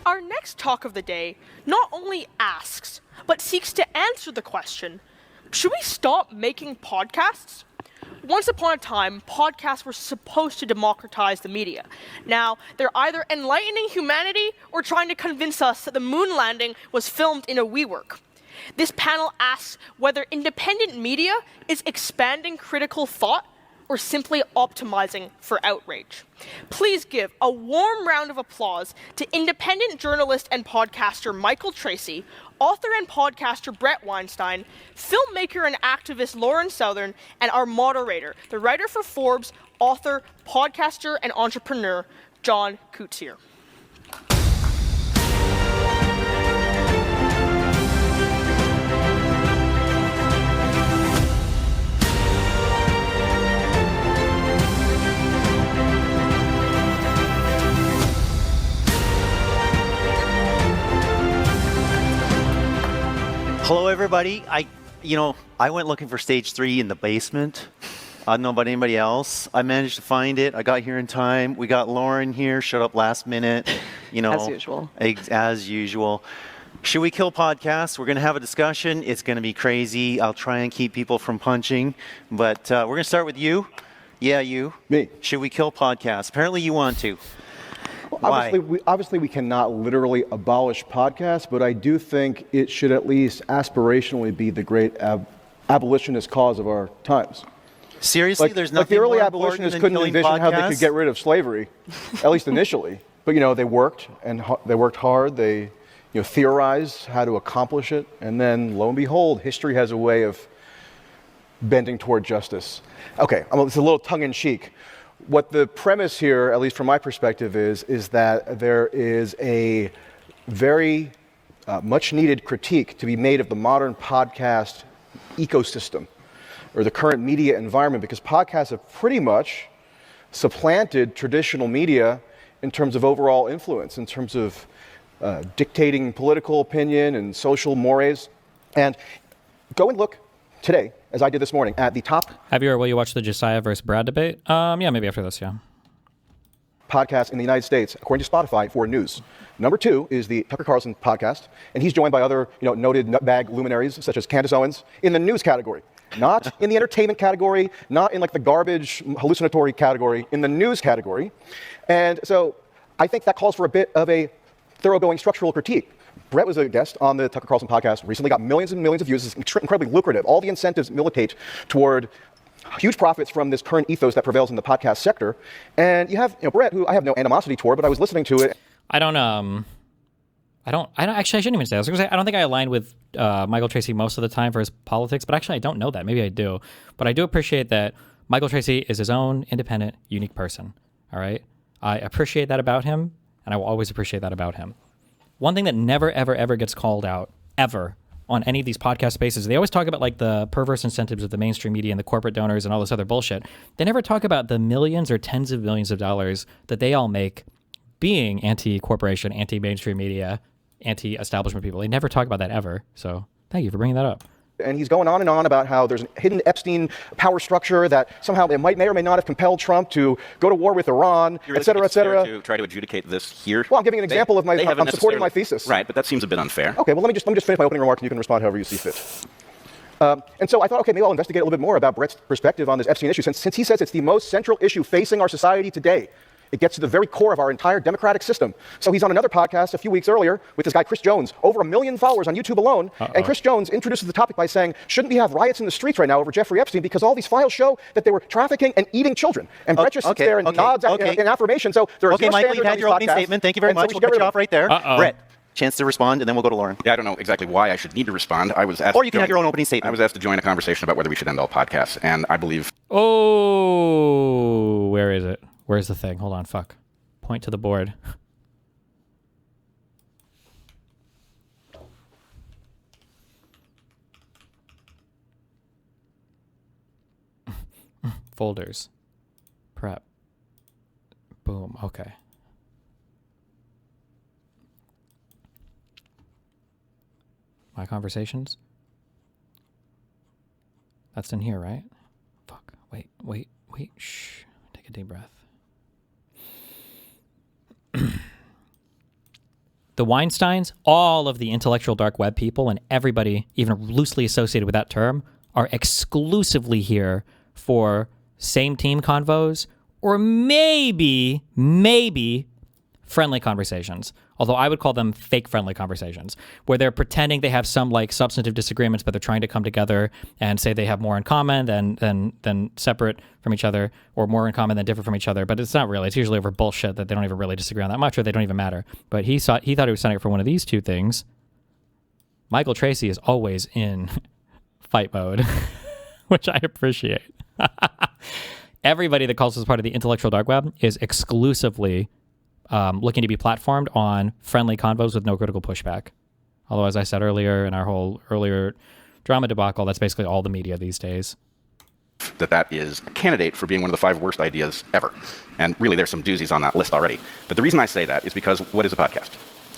Our next talk of the day not only asks, but seeks to answer the question, should we stop making podcasts? Once upon a time, podcasts were supposed to democratize the media. Now, they're either enlightening humanity or trying to convince us that the moon landing was filmed in a WeWork. This panel asks whether independent media is expanding critical thought or simply optimizing for outrage. Please give a warm round of applause to independent journalist and podcaster Michael Tracy, author and podcaster Brett Weinstein, filmmaker and activist Lauren Southern, and our moderator, the writer for Forbes, author, podcaster, and entrepreneur, John Coetzee. Hello, everybody. I went looking for stage 3 in the basement. I don't know about anybody else. I managed to find it. I got here in time. We got Lauren here, showed up last minute. As usual. As usual. Should we kill podcasts? We're going to have a discussion. It's going to be crazy. I'll try and keep people from punching. But we're going to start with you. Yeah, you. Me. Should we kill podcasts? Apparently you want to. Why? Obviously, we cannot literally abolish podcasts, but I do think it should at least aspirationally be the great abolitionist cause of our times. Seriously? There's nothing the early more abolitionists important couldn't than killing envision how they podcasts? could get rid of slavery, at least initially. But they worked, and they worked hard. They theorized how to accomplish it, and then lo and behold, history has a way of bending toward justice. Okay, it's a little tongue-in-cheek. What the premise here, at least from my perspective, is that there is a very much needed critique to be made of the modern podcast ecosystem or the current media environment, because podcasts have pretty much supplanted traditional media in terms of overall influence, in terms of dictating political opinion and social mores. And go and look today, as I did this morning, at the top. Will you watch the Josiah versus Brad debate? Yeah, maybe after this, yeah. Podcast in the United States, according to Spotify, for news. Number 2 is the Tucker Carlson podcast, and he's joined by other noted nutbag luminaries such as Candace Owens in the news category. Not in the entertainment category, not in the garbage hallucinatory category, in the news category. And so I think that calls for a bit of a thoroughgoing structural critique. Brett was a guest on the Tucker Carlson podcast, recently got millions and millions of views. It's incredibly lucrative. All the incentives militate toward huge profits from this current ethos that prevails in the podcast sector. And you have Brett, who I have no animosity toward, but I was listening to it. I don't actually, I shouldn't even say this. I was gonna say, I don't think I align with Michael Tracy most of the time for his politics, but actually I don't know that. Maybe I do. But I do appreciate that Michael Tracy is his own independent, unique person. All right? I appreciate that about him, and I will always appreciate that about him. One thing that never, ever, ever gets called out, ever, on any of these podcast spaces, they always talk about the perverse incentives of the mainstream media and the corporate donors and all this other bullshit. They never talk about the millions or tens of millions of dollars that they all make being anti-corporation, anti-mainstream media, anti-establishment people. They never talk about that ever. So thank you for bringing that up. And he's going on and on about how there's a hidden Epstein power structure that somehow it may or may not have compelled Trump to go to war with Iran, et cetera, et cetera. To try to adjudicate this here. Well, I'm giving an example of I'm supporting my thesis. Right, but that seems a bit unfair. Okay, well, let me just finish my opening remarks and you can respond however you see fit. And so I thought, okay, maybe I'll investigate a little bit more about Brett's perspective on this Epstein issue, since he says it's the most central issue facing our society today. It gets to the very core of our entire democratic system. So he's on another podcast a few weeks earlier with this guy, Chris Jones, over 1 million followers on YouTube alone. And Chris Jones introduces the topic by saying, shouldn't we have riots in the streets right now over Jeffrey Epstein because all these files show that they were trafficking and eating children. And Brett just sits there and nods in affirmation. So there are Michael, you've had your opening statement. Thank you very much. We'll cut you off right there. Brett, chance to respond, and then we'll go to Lauren. Yeah, I don't know exactly why I should need to respond. I was asked or you can have your own opening statement. I was asked to join a conversation about whether we should end all podcasts, and I believe... Oh, where is it? Where's the thing? Hold on, fuck. Point to the board. Folders. Prep. Boom. Okay. My conversations? That's in here, right? Fuck. Wait. Shh. Take a deep breath. the Weinsteins, all of the intellectual dark web people, and everybody even loosely associated with that term are exclusively here for same team convos or maybe friendly conversations. Although I would call them fake friendly conversations, where they're pretending they have some like substantive disagreements, but they're trying to come together and say they have more in common than separate from each other, or more in common than different from each other. But it's not really. It's usually over bullshit that they don't even really disagree on that much, or they don't even matter. But he thought he was signing up for one of these two things. Michael Tracy is always in fight mode, which I appreciate. Everybody that calls us part of the intellectual dark web is exclusively looking to be platformed on friendly convos with no critical pushback. Although, as I said earlier in our whole earlier drama debacle, that's basically all the media these days. That is a candidate for being one of the 5 worst ideas ever. And really, there's some doozies on that list already. But the reason I say that is because what is a podcast?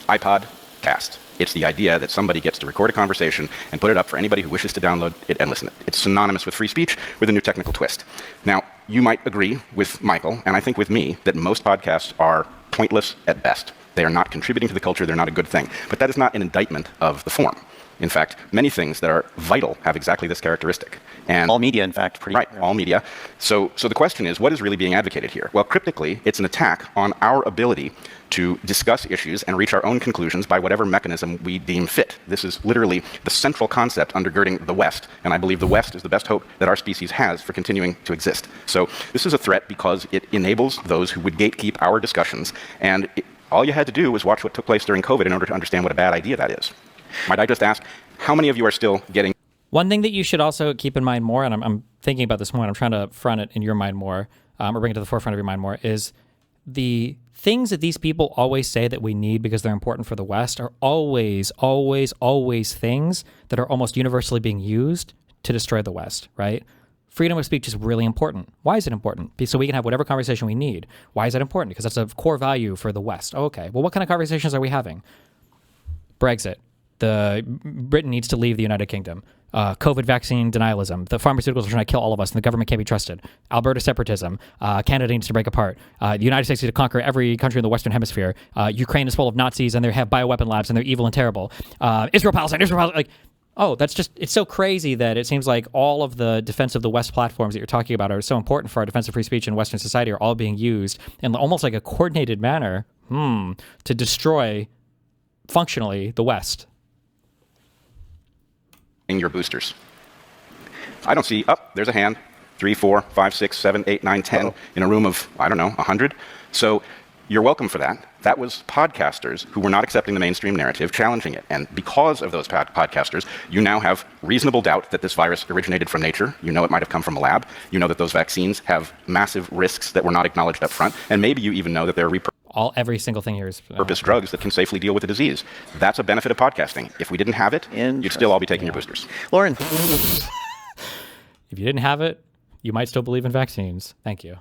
iPod cast. It's the idea that somebody gets to record a conversation and put it up for anybody who wishes to download it and listen to it. It's synonymous with free speech with a new technical twist. Now, you might agree with Michael, and I think with me, that most podcasts are pointless at best. They are not contributing to the culture. They're not a good thing. But that is not an indictment of the form. In fact, many things that are vital have exactly this characteristic. And All media, in fact, pretty right, all media. So the question is, what is really being advocated here? Well, cryptically, it's an attack on our ability to discuss issues and reach our own conclusions by whatever mechanism we deem fit. This is literally the central concept undergirding the West, and I believe the West is the best hope that our species has for continuing to exist. So this is a threat because it enables those who would gatekeep our discussions, and all you had to do was watch what took place during COVID in order to understand what a bad idea that is. Might I just ask, how many of you are still getting... One thing that you should also keep in mind more, and I'm thinking about this more, and I'm trying to front it in your mind more, or bring it to the forefront of your mind more, is the things that these people always say that we need because they're important for the West are always things that are almost universally being used to destroy the West, right? Freedom of speech is really important. Why is it important? So we can have whatever conversation we need. Why is that important? Because that's a core value for the West. Oh, okay. Well, what kind of conversations are we having? Brexit. Britain needs to leave the United Kingdom. COVID vaccine denialism. The pharmaceuticals are trying to kill all of us, and the government can't be trusted. Alberta separatism. Canada needs to break apart. The United States needs to conquer every country in the Western Hemisphere. Ukraine is full of Nazis, and they have bioweapon labs, and they're evil and terrible. Israel, Palestine. Like, oh, that's just, it's so crazy that it seems like all of the defense of the West platforms that you're talking about are so important for our defense of free speech in Western society are all being used in almost like a coordinated manner to destroy, functionally, the West. your boosters? I don't see, there's a hand, 3, 4, 5, 6, 7, 8, 9, 10 in a room of, 100. So you're welcome for that. That was podcasters who were not accepting the mainstream narrative, challenging it. And because of those podcasters, you now have reasonable doubt that this virus originated from nature. You know it might have come from a lab. You know that those vaccines have massive risks that were not acknowledged up front. And maybe you even know that they're every single thing here is purpose drugs that can safely deal with the disease. That's a benefit of podcasting. If we didn't have it, you'd still all be taking your boosters. Lauren. If you didn't have it, you might still believe in vaccines. Thank you.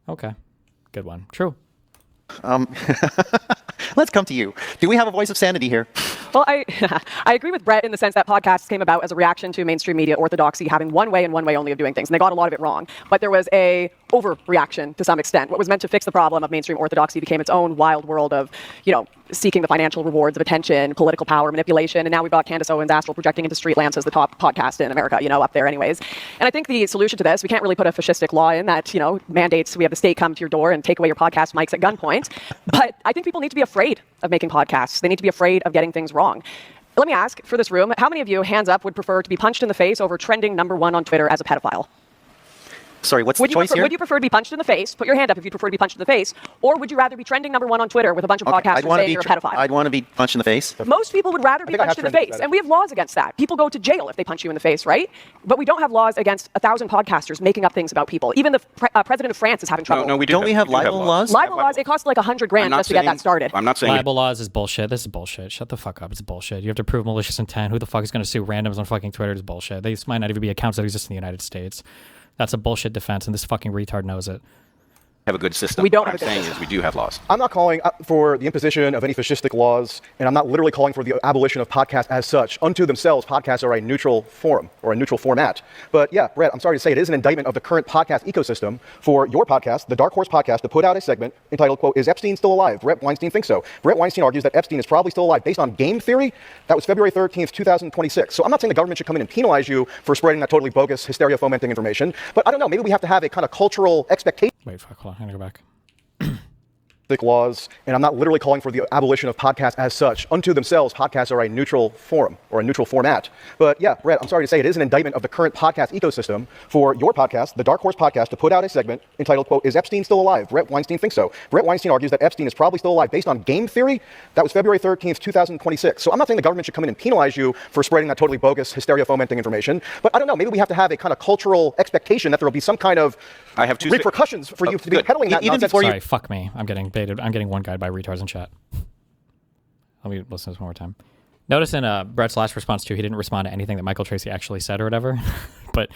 Okay. Good one. True. Let's come to you. Do we have a voice of sanity here? Well, I agree with Brett in the sense that podcasts came about as a reaction to mainstream media orthodoxy having one way and one way only of doing things. And they got a lot of it wrong. But there was a overreaction to some extent. What was meant to fix the problem of mainstream orthodoxy became its own wild world of, seeking the financial rewards of attention, political power, manipulation. And now we've got Candace Owens astral projecting into Streetlamps as the top podcast in America, up there anyways. And I think the solution to this, we can't really put a fascistic law in that, mandates we have the state come to your door and take away your podcast mics at gunpoint. But I think people need to be afraid of making podcasts. They need to be afraid of getting things wrong. Let me ask for this room, how many of you, hands up, would prefer to be punched in the face over trending #1 on Twitter as a pedophile? Sorry, what's the choice here? Would you prefer to be punched in the face? Put your hand up if you'd prefer to be punched in the face. Or would you rather be trending #1 on Twitter with a bunch of podcasters saying you're a pedophile? I'd want to be punched in the face. Most people would rather be punched in the face. And we have laws against that. People go to jail if they punch you in the face, right? But we don't have laws against 1,000 podcasters making up things about people. Even the president of France is having trouble. No, we don't. We have libel laws? Libel laws, it costs like $100,000 just to get that started. I'm not saying libel laws is bullshit. This is bullshit. Shut the fuck up. It's bullshit. You have to prove malicious intent. Who the fuck is going to sue randoms on fucking Twitter? Is bullshit. These might not even be accounts that exist in the United States. That's a bullshit defense, and this fucking retard knows it. have a good system. We don't What have I'm a good saying system. is we do have laws. I'm not calling for the imposition of any fascistic laws, and I'm not literally calling for the abolition of podcasts as such. Unto themselves, podcasts are a neutral forum or a neutral format. But yeah, Brett, I'm sorry to say it is an indictment of the current podcast ecosystem for your podcast, the Dark Horse podcast, to put out a segment entitled, quote, "Is Epstein still alive?" Brett Weinstein thinks so. Brett Weinstein argues that Epstein is probably still alive based on game theory. That was February 13th, 2026. So I'm not saying the government should come in and penalize you for spreading that totally bogus, hysteria-fomenting information, but I don't know, maybe we have to have a kind of cultural expectation. Wait, fuck, hold on. I'm gonna go back. Laws, and I'm not literally calling for the abolition of podcasts as such. Unto themselves, podcasts are a neutral forum or a neutral format. But yeah, Brett, I'm sorry to say it is an indictment of the current podcast ecosystem for your podcast, the Dark Horse podcast, to put out a segment entitled, quote, "Is Epstein still alive?" Brett Weinstein thinks so. Brett Weinstein argues that Epstein is probably still alive based on game theory. That was February 13th, 2026. So I'm not saying the government should come in and penalize you for spreading that totally bogus, hysteria-fomenting information, but I don't know, maybe we have to have a kind of cultural expectation that there will be some kind of I have two repercussions for you to be good. peddling that Even nonsense. before you Sorry, fuck me. I'm getting baited. I'm getting one guide by retards in chat. Let me listen to this one more time. Notice in Brett's last response too, he didn't respond to anything that Michael Tracy actually said or whatever. But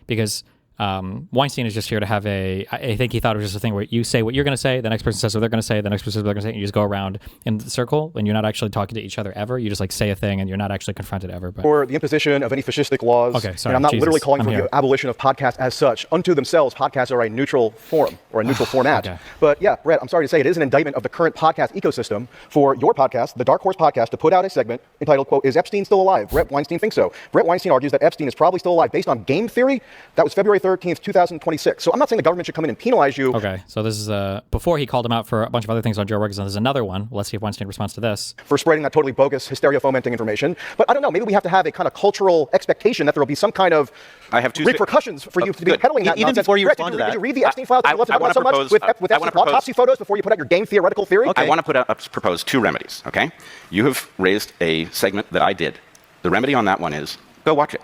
because Weinstein is just here to have I think he thought it was just a thing where you say what you're going to say, the next person says what they're going to say, the next person says what they're going to say, and you just go around in the circle, and you're not actually talking to each other ever. You just like say a thing, and you're not actually confronted ever. But or the imposition of any fascistic laws. Okay, sorry, and I'm not Jesus, literally calling I'm for here. the abolition of podcasts as such. Unto themselves, podcasts are a neutral forum or a neutral format. Okay. But yeah, Brett, I'm sorry to say it is an indictment of the current podcast ecosystem for your podcast, the Dark Horse podcast, to put out a segment entitled, quote, "Is Epstein still alive?" Brett Weinstein thinks so. Brett Weinstein argues that Epstein is probably still alive based on game theory. That was February 13th, 2026. So I'm not saying the government should come in and penalize you. okay, so this is before he called him out for a bunch of other things on Joe Rogan. There's another one. Let's see if Weinstein responds to this. For spreading that totally bogus, hysteria-fomenting information. But I don't know, maybe we have to have a kind of cultural expectation that there will be some kind of I have two repercussions for you to be good. peddling that Even nonsense. before you Brett, respond did to Did that, you read the Epstein files that you love to I talk about so wanna much propose- with I Epstein's wanna autopsy photos before you put out your game theoretical theory? Okay. I want to propose two remedies, okay? You have raised a segment that I did. The remedy on that one is go watch it.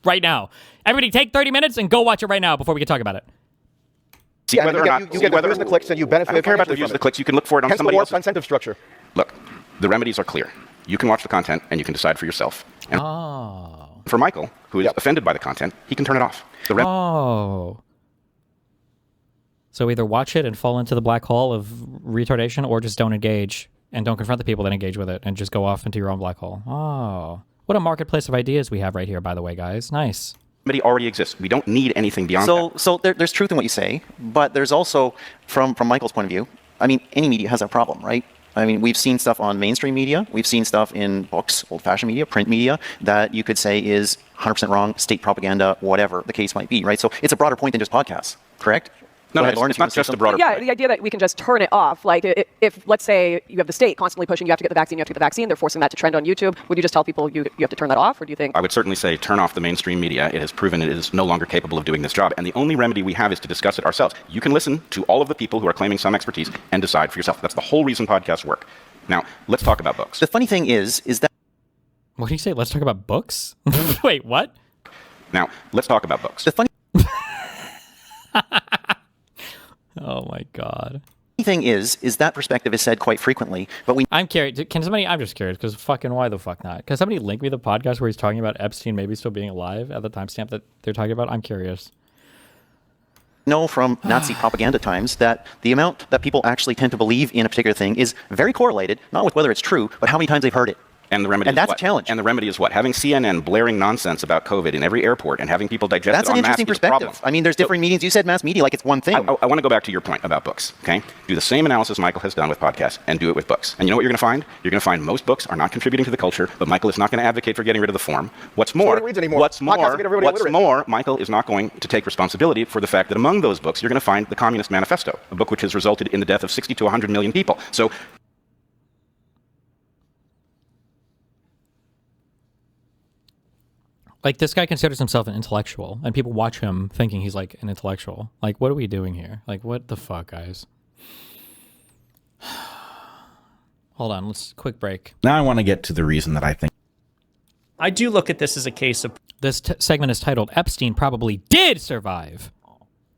Right now, everybody, take 30 minutes and go watch it right now before we can talk about it. See Yeah, whether and or you not. get see the whether- views and the clicks and you benefit I don't care about the financially views from and the it. clicks. You can look for it on Hence the somebody warped else's. incentive structure. Look, the remedies are clear. You can watch the content and you can decide for yourself. And for Michael, who is offended by the content, he can turn it off. The Oh. So either watch it and fall into the black hole of retardation, or just don't engage and don't confront the people that engage with it and just go off into your own black hole. Oh. What a marketplace of ideas we have right here, by the way, guys. Nice. remedy already exists. We don't need anything beyond that. So there's truth in what you say, but there's also, from Michael's point of view, I mean, any media has that problem, right? I mean, we've seen stuff on mainstream media. We've seen stuff in books, old-fashioned media, print media, that you could say is 100% wrong, state propaganda, whatever the case might be, right? So it's a broader point than just podcasts, correct? No, Go ahead, it's, Lauren, it's if you not wanna say just a something. broader Yeah, point. the idea that we can just turn it off. Like, if let's say you have the state constantly pushing, you have to get the vaccine, they're forcing that to trend on YouTube. Would you just tell people you have to turn that off, or do you think? I would certainly say turn off the mainstream media. It has proven it is no longer capable of doing this job. And the only remedy we have is to discuss it ourselves. You can listen to all of the people who are claiming some expertise and decide for yourself. That's the whole reason podcasts work. Now, let's talk about books. The funny thing is that What do you say? Let's talk about books? Wait, what? Now, let's talk about books. the funny Oh my God. thing is that perspective is said quite frequently, but we I'm curious. I'm just curious because fucking why the fuck not? Can somebody link me the podcast where he's talking about Epstein maybe still being alive at the timestamp that they're talking about? I'm curious. know from Nazi propaganda times that the amount that people actually tend to believe in a particular thing is very correlated, not with whether it's true, but how many times they've heard it. And the remedy And is that's what? a challenge. And the remedy is what? Having CNN blaring nonsense about COVID in every airport and having people digest That's it an en masse interesting is a problem. perspective. I mean, there's different meanings. You said mass media like it's one thing. I want to go back to your point about books, okay? Do the same analysis Michael has done with podcasts and do it with books. And you know what you're going to find? You're going to find most books are not contributing to the culture, but Michael is not going to advocate for getting rid of the form. What's more, Nobody reads anymore. Podcasts get everybody illiterate. Michael is not going to take responsibility for the fact that among those books, you're going to find the Communist Manifesto, a book which has resulted in the death of 60 to 100 million people. So Like, this guy considers himself an intellectual, and people watch him thinking he's like an intellectual. Like, what are we doing here? Like, what the fuck, guys? Hold on, let's quick break. Now I want to get to the reason that I think I do look at this as a case of This segment is titled Epstein Probably Did Survive.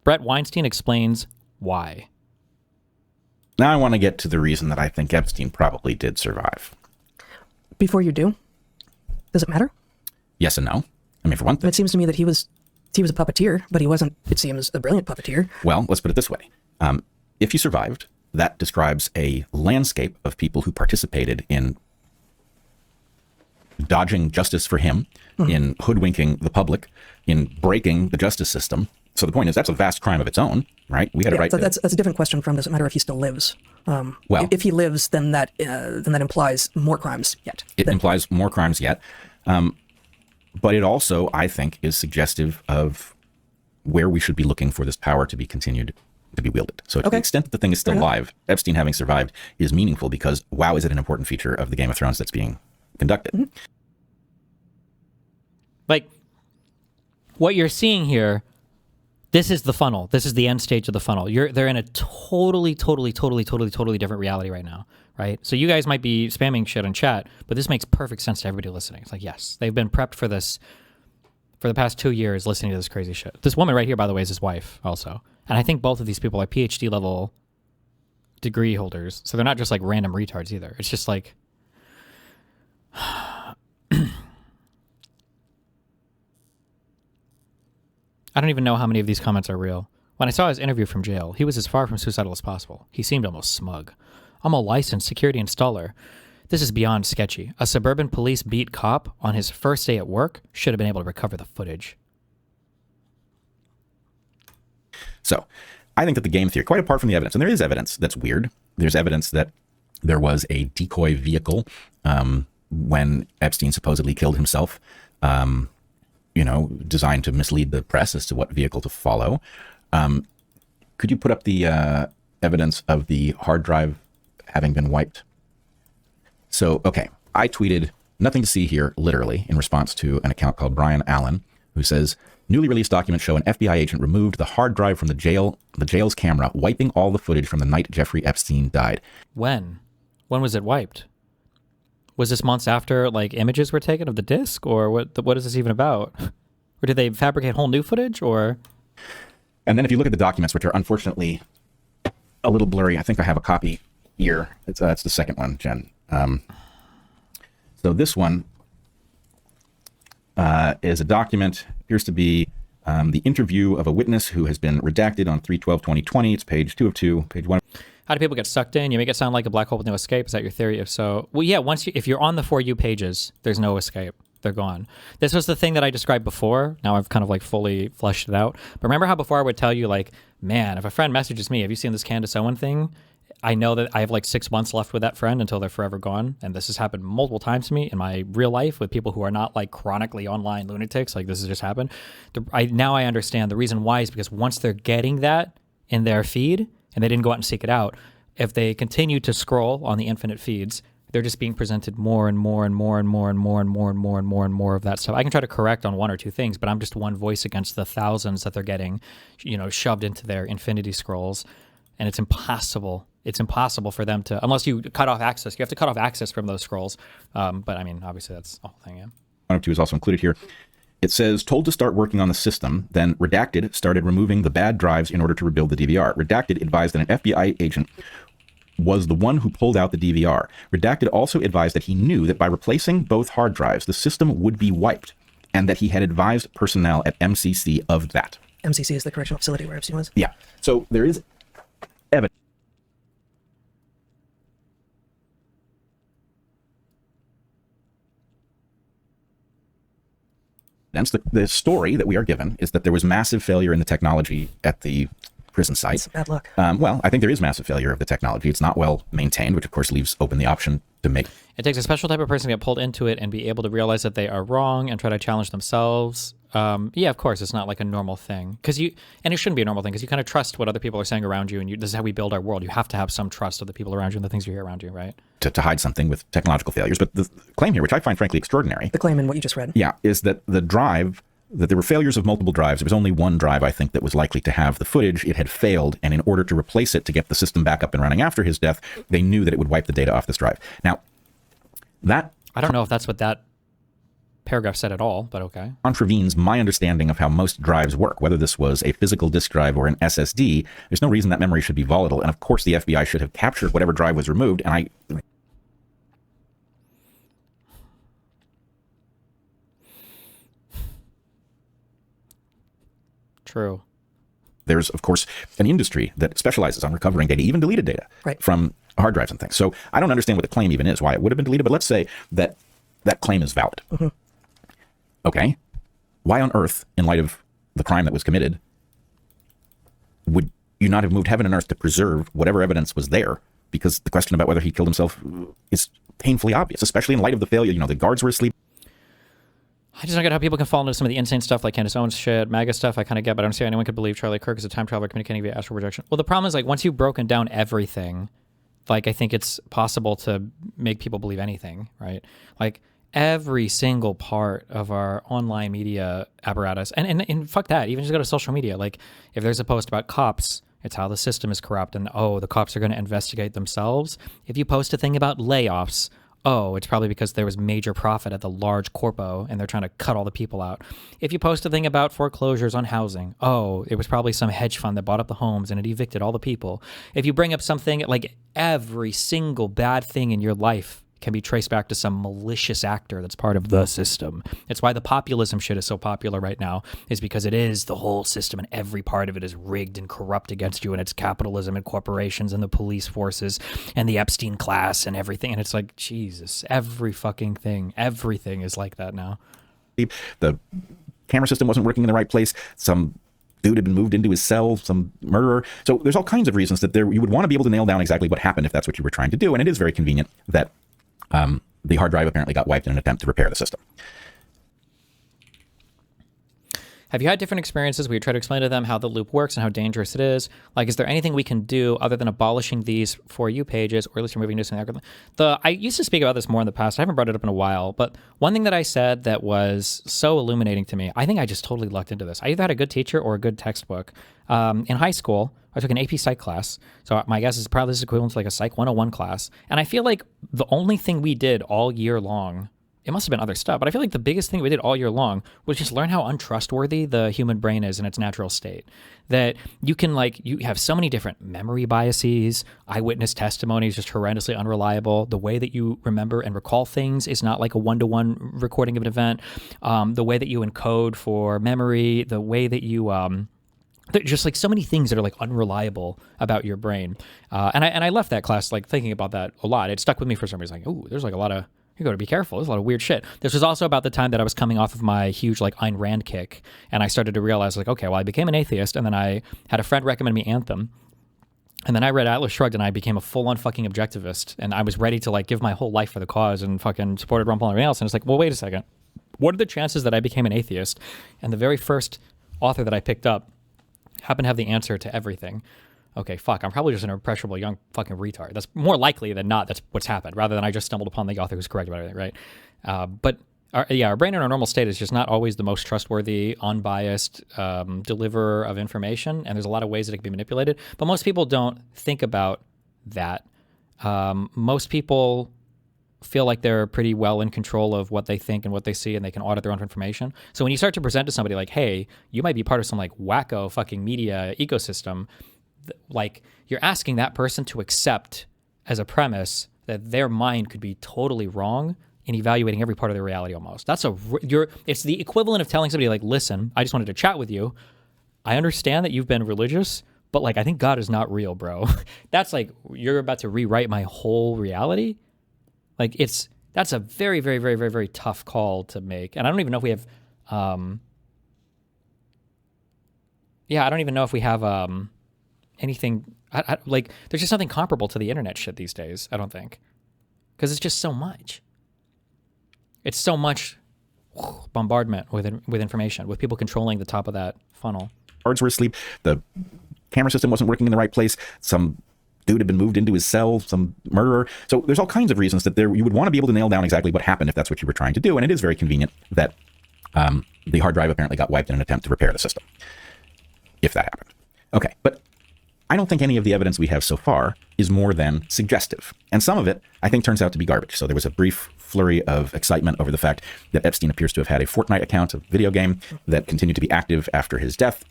Brett Weinstein explains why. now I want to get to the reason that I think Epstein probably did survive. Before you do, does it matter? Yes and no. I mean, for one thing, It seems to me that he was he was a puppeteer, but he wasn't, it seems, a brilliant puppeteer. Well, let's put it this way. If he survived, that describes a landscape of people who participated in dodging justice for him, in hoodwinking the public, in breaking the justice system. So the point is, that's a vast crime of its own, right? We had a right So to... that's a different question from, does it matter if he still lives? Well, if he lives, then that implies more crimes yet. It implies more crimes yet. But it also, I think, is suggestive of where we should be looking for this power to be continued to be wielded. So to the extent that the thing is still alive, Epstein having survived is meaningful because, wow, is it an important feature of the Game of Thrones that's being conducted. Like, what you're seeing here, this is the funnel. This is the end stage of the funnel. They're in a totally different reality right now, right? So you guys might be spamming shit on chat, but this makes perfect sense to everybody listening. It's like, yes, they've been prepped for this for the past 2 years listening to this crazy shit. This woman right here, by the way, is his wife also. And I think both of these people are PhD level degree holders. So they're not just like random retards either. It's just like... I don't even know how many of these comments are real. When I saw his interview from jail, he was as far from suicidal as possible. He seemed almost smug. I'm a licensed security installer. This is beyond sketchy. A suburban police beat cop on his first day at work should have been able to recover the footage. So I think that the game theory, quite apart from the evidence, and there is evidence that's weird. There's evidence that there was a decoy vehicle when Epstein supposedly killed himself, designed to mislead the press as to what vehicle to follow. Could you put up the evidence of the hard drive having been wiped? So, okay, I tweeted, nothing to see here, literally, in response to an account called Brian Allen, who says, newly released documents show an FBI agent removed the hard drive from the jail's camera, wiping all the footage from the night Jeffrey Epstein died. When? When was it wiped? Was this months after, like, images were taken of the disc? Or what is this even about? Or did they fabricate whole new footage, or? And then if you look at the documents, which are unfortunately a little blurry, I think I have a copy here. It's the second one, Jen. So this one is a document, appears to be the interview of a witness who has been redacted on 3/12/2020. It's page 2 of 2, page 1. How do people get sucked in? You make it sound like a black hole with no escape. Is that your theory? If so, well, yeah. If you're on the For You pages, there's no escape. They're gone. This was the thing that I described before. Now I've kind of like fully fleshed it out. But remember how before I would tell you, like, man, if a friend messages me, have you seen this Candace Owen thing? I know that I have like 6 months left with that friend until they're forever gone. And this has happened multiple times to me in my real life with people who are not like chronically online lunatics. Like, this has just happened. Now I understand the reason why is because once they're getting that in their feed and they didn't go out and seek it out, if they continue to scroll on the infinite feeds, they're just being presented more and more and more and more and more and more and more and more and more of that stuff. I can try to correct on one or two things, but I'm just one voice against the thousands that they're getting, shoved into their infinity scrolls. And it's impossible. It's impossible for them to, unless you cut off access. You have to cut off access from those scrolls. But I mean, obviously that's the whole thing, yeah. 1 of 2 is also included here. It says, told to start working on the system, then Redacted started removing the bad drives in order to rebuild the DVR. Redacted advised that an FBI agent was the one who pulled out the DVR. Redacted also advised that he knew that by replacing both hard drives, the system would be wiped, and that he had advised personnel at MCC of that. MCC is the correctional facility where Epstein was? Yeah. So there is evidence. The story that we are given is that there was massive failure in the technology at the prison site. That's bad luck. Well, I think there is massive failure of the technology. It's not well maintained, which of course leaves open the option to make. It takes a special type of person to get pulled into it and be able to realize that they are wrong and try to challenge themselves. Yeah, of course, it's not like a normal thing and it shouldn't be a normal thing because you kind of trust what other people are saying around you, and this is how we build our world. You have to have some trust of the people around you and the things you hear around you, right? To hide something with technological failures. But the claim here, which I find frankly extraordinary. The claim in what you just read. Yeah, is that that there were failures of multiple drives. There was only one drive, I think, that was likely to have the footage. It had failed, and in order to replace it, to get the system back up and running after his death, they knew that it would wipe the data off this drive. Now, I don't know if that's what that paragraph said at all, but okay. Contravenes my understanding of how most drives work. Whether this was a physical disk drive or an SSD, there's no reason that memory should be volatile. And of course, the FBI should have captured whatever drive was removed. And True. There's, of course, an industry that specializes on recovering data, even deleted data, Right. from hard drives and things. So I don't understand what the claim even is, why it would have been deleted, but let's say that that claim is valid. Okay. Why on earth, in light of the crime that was committed, would you not have moved heaven and earth to preserve whatever evidence was there? Because the question about whether he killed himself is painfully obvious, especially in light of the failure. You know, the guards were asleep. I just don't get how people can fall into some of the insane stuff like Candace Owens shit, MAGA stuff. I kind of get, but I don't see how anyone could believe Charlie Kirk is a time traveler communicating via astral projection. Well, the problem is, like, once you've broken down everything, like, I think it's possible to make people believe anything, right? Like, every single part of our online media apparatus, and fuck that, even just go to social media. Like, if there's a post about cops, it's how the system is corrupt, and oh, the cops are going to investigate themselves. If you post a thing about layoffs, oh, it's probably because there was major profit at the large corpo and they're trying to cut all the people out. If you post a thing about foreclosures on housing, oh, it was probably some hedge fund that bought up the homes and it evicted all the people. If you bring up something, like, every single bad thing in your life can be traced back to some malicious actor that's part of the system. It's why the populism shit is so popular right now, is because it is the whole system and every part of it is rigged and corrupt against you, and it's capitalism and corporations and the police forces and the Epstein class and everything. And it's like, Jesus, every fucking thing, everything is like that now. The camera system wasn't working in the right place. Some dude had been moved into his cell, some murderer. So there's all kinds of reasons that you would want to be able to nail down exactly what happened if that's what you were trying to do. And it is very convenient that the hard drive apparently got wiped in an attempt to repair the system. Have you had different experiences where you try to explain to them how the loop works and how dangerous it is? Like, is there anything we can do other than abolishing these For You pages, or at least removing this in the algorithm? I used to speak about this more in the past. I haven't brought it up in a while, but one thing that I said that was so illuminating to me, I think I just totally lucked into this. I either had a good teacher or a good textbook. In high school, I took an AP Psych class. So my guess is probably this is equivalent to like a Psych 101 class. And I feel like the only thing we did all year long, it must have been other stuff, but I feel like the biggest thing we did all year long was just learn how untrustworthy the human brain is in its natural state. That you can, like, you have so many different memory biases, eyewitness testimony is just horrendously unreliable. The way that you remember and recall things is not like a one-to-one recording of an event. The way that you encode for memory, the way that you... There's just like so many things that are like unreliable about your brain. And I left that class like thinking about that a lot. It stuck with me for some reason. Like, oh, there's like a lot of, you got to be careful. There's a lot of weird shit. This was also about the time that I was coming off of my huge like Ayn Rand kick. And I started to realize like, okay, well, I became an atheist. And then I had a friend recommend me Anthem. And then I read Atlas Shrugged and I became a full-on fucking objectivist. And I was ready to like give my whole life for the cause and fucking supported Ron Paul and everything else. And it's like, well, wait a second. What are the chances that I became an atheist? And the very first author that I picked up happen to have the answer to everything. Okay, fuck, I'm probably just an impressionable young fucking retard. That's more likely than not that's what's happened, rather than I just stumbled upon the author who's correct about everything, right? But our brain in our normal state is just not always the most trustworthy, unbiased deliverer of information, and there's a lot of ways that it can be manipulated. But most people don't think about that. Most people feel like they're pretty well in control of what they think and what they see, and they can audit their own information. So when you start to present to somebody like, hey, you might be part of some like wacko fucking media ecosystem, like you're asking that person to accept as a premise that their mind could be totally wrong in evaluating every part of their reality almost. It's the equivalent of telling somebody like, listen, I just wanted to chat with you. I understand that you've been religious, but like, I think God is not real, bro. That's like, you're about to rewrite my whole reality. Like that's a very, very, very, very, very tough call to make. And I don't even know if we have, I don't even know if we have anything, like there's just nothing comparable to the internet shit these days, I don't think. Because it's just so much. It's so much bombardment with information, with people controlling the top of that funnel. Guards were asleep. The camera system wasn't working in the right place. Some dude had been moved into his cell, some murderer. So there's all kinds of reasons that you would want to be able to nail down exactly what happened if that's what you were trying to do. And it is very convenient that the hard drive apparently got wiped in an attempt to repair the system, if that happened. Okay, but I don't think any of the evidence we have so far is more than suggestive. And some of it, I think, turns out to be garbage. So there was a brief flurry of excitement over the fact that Epstein appears to have had a Fortnite account, a video game, that continued to be active after his death.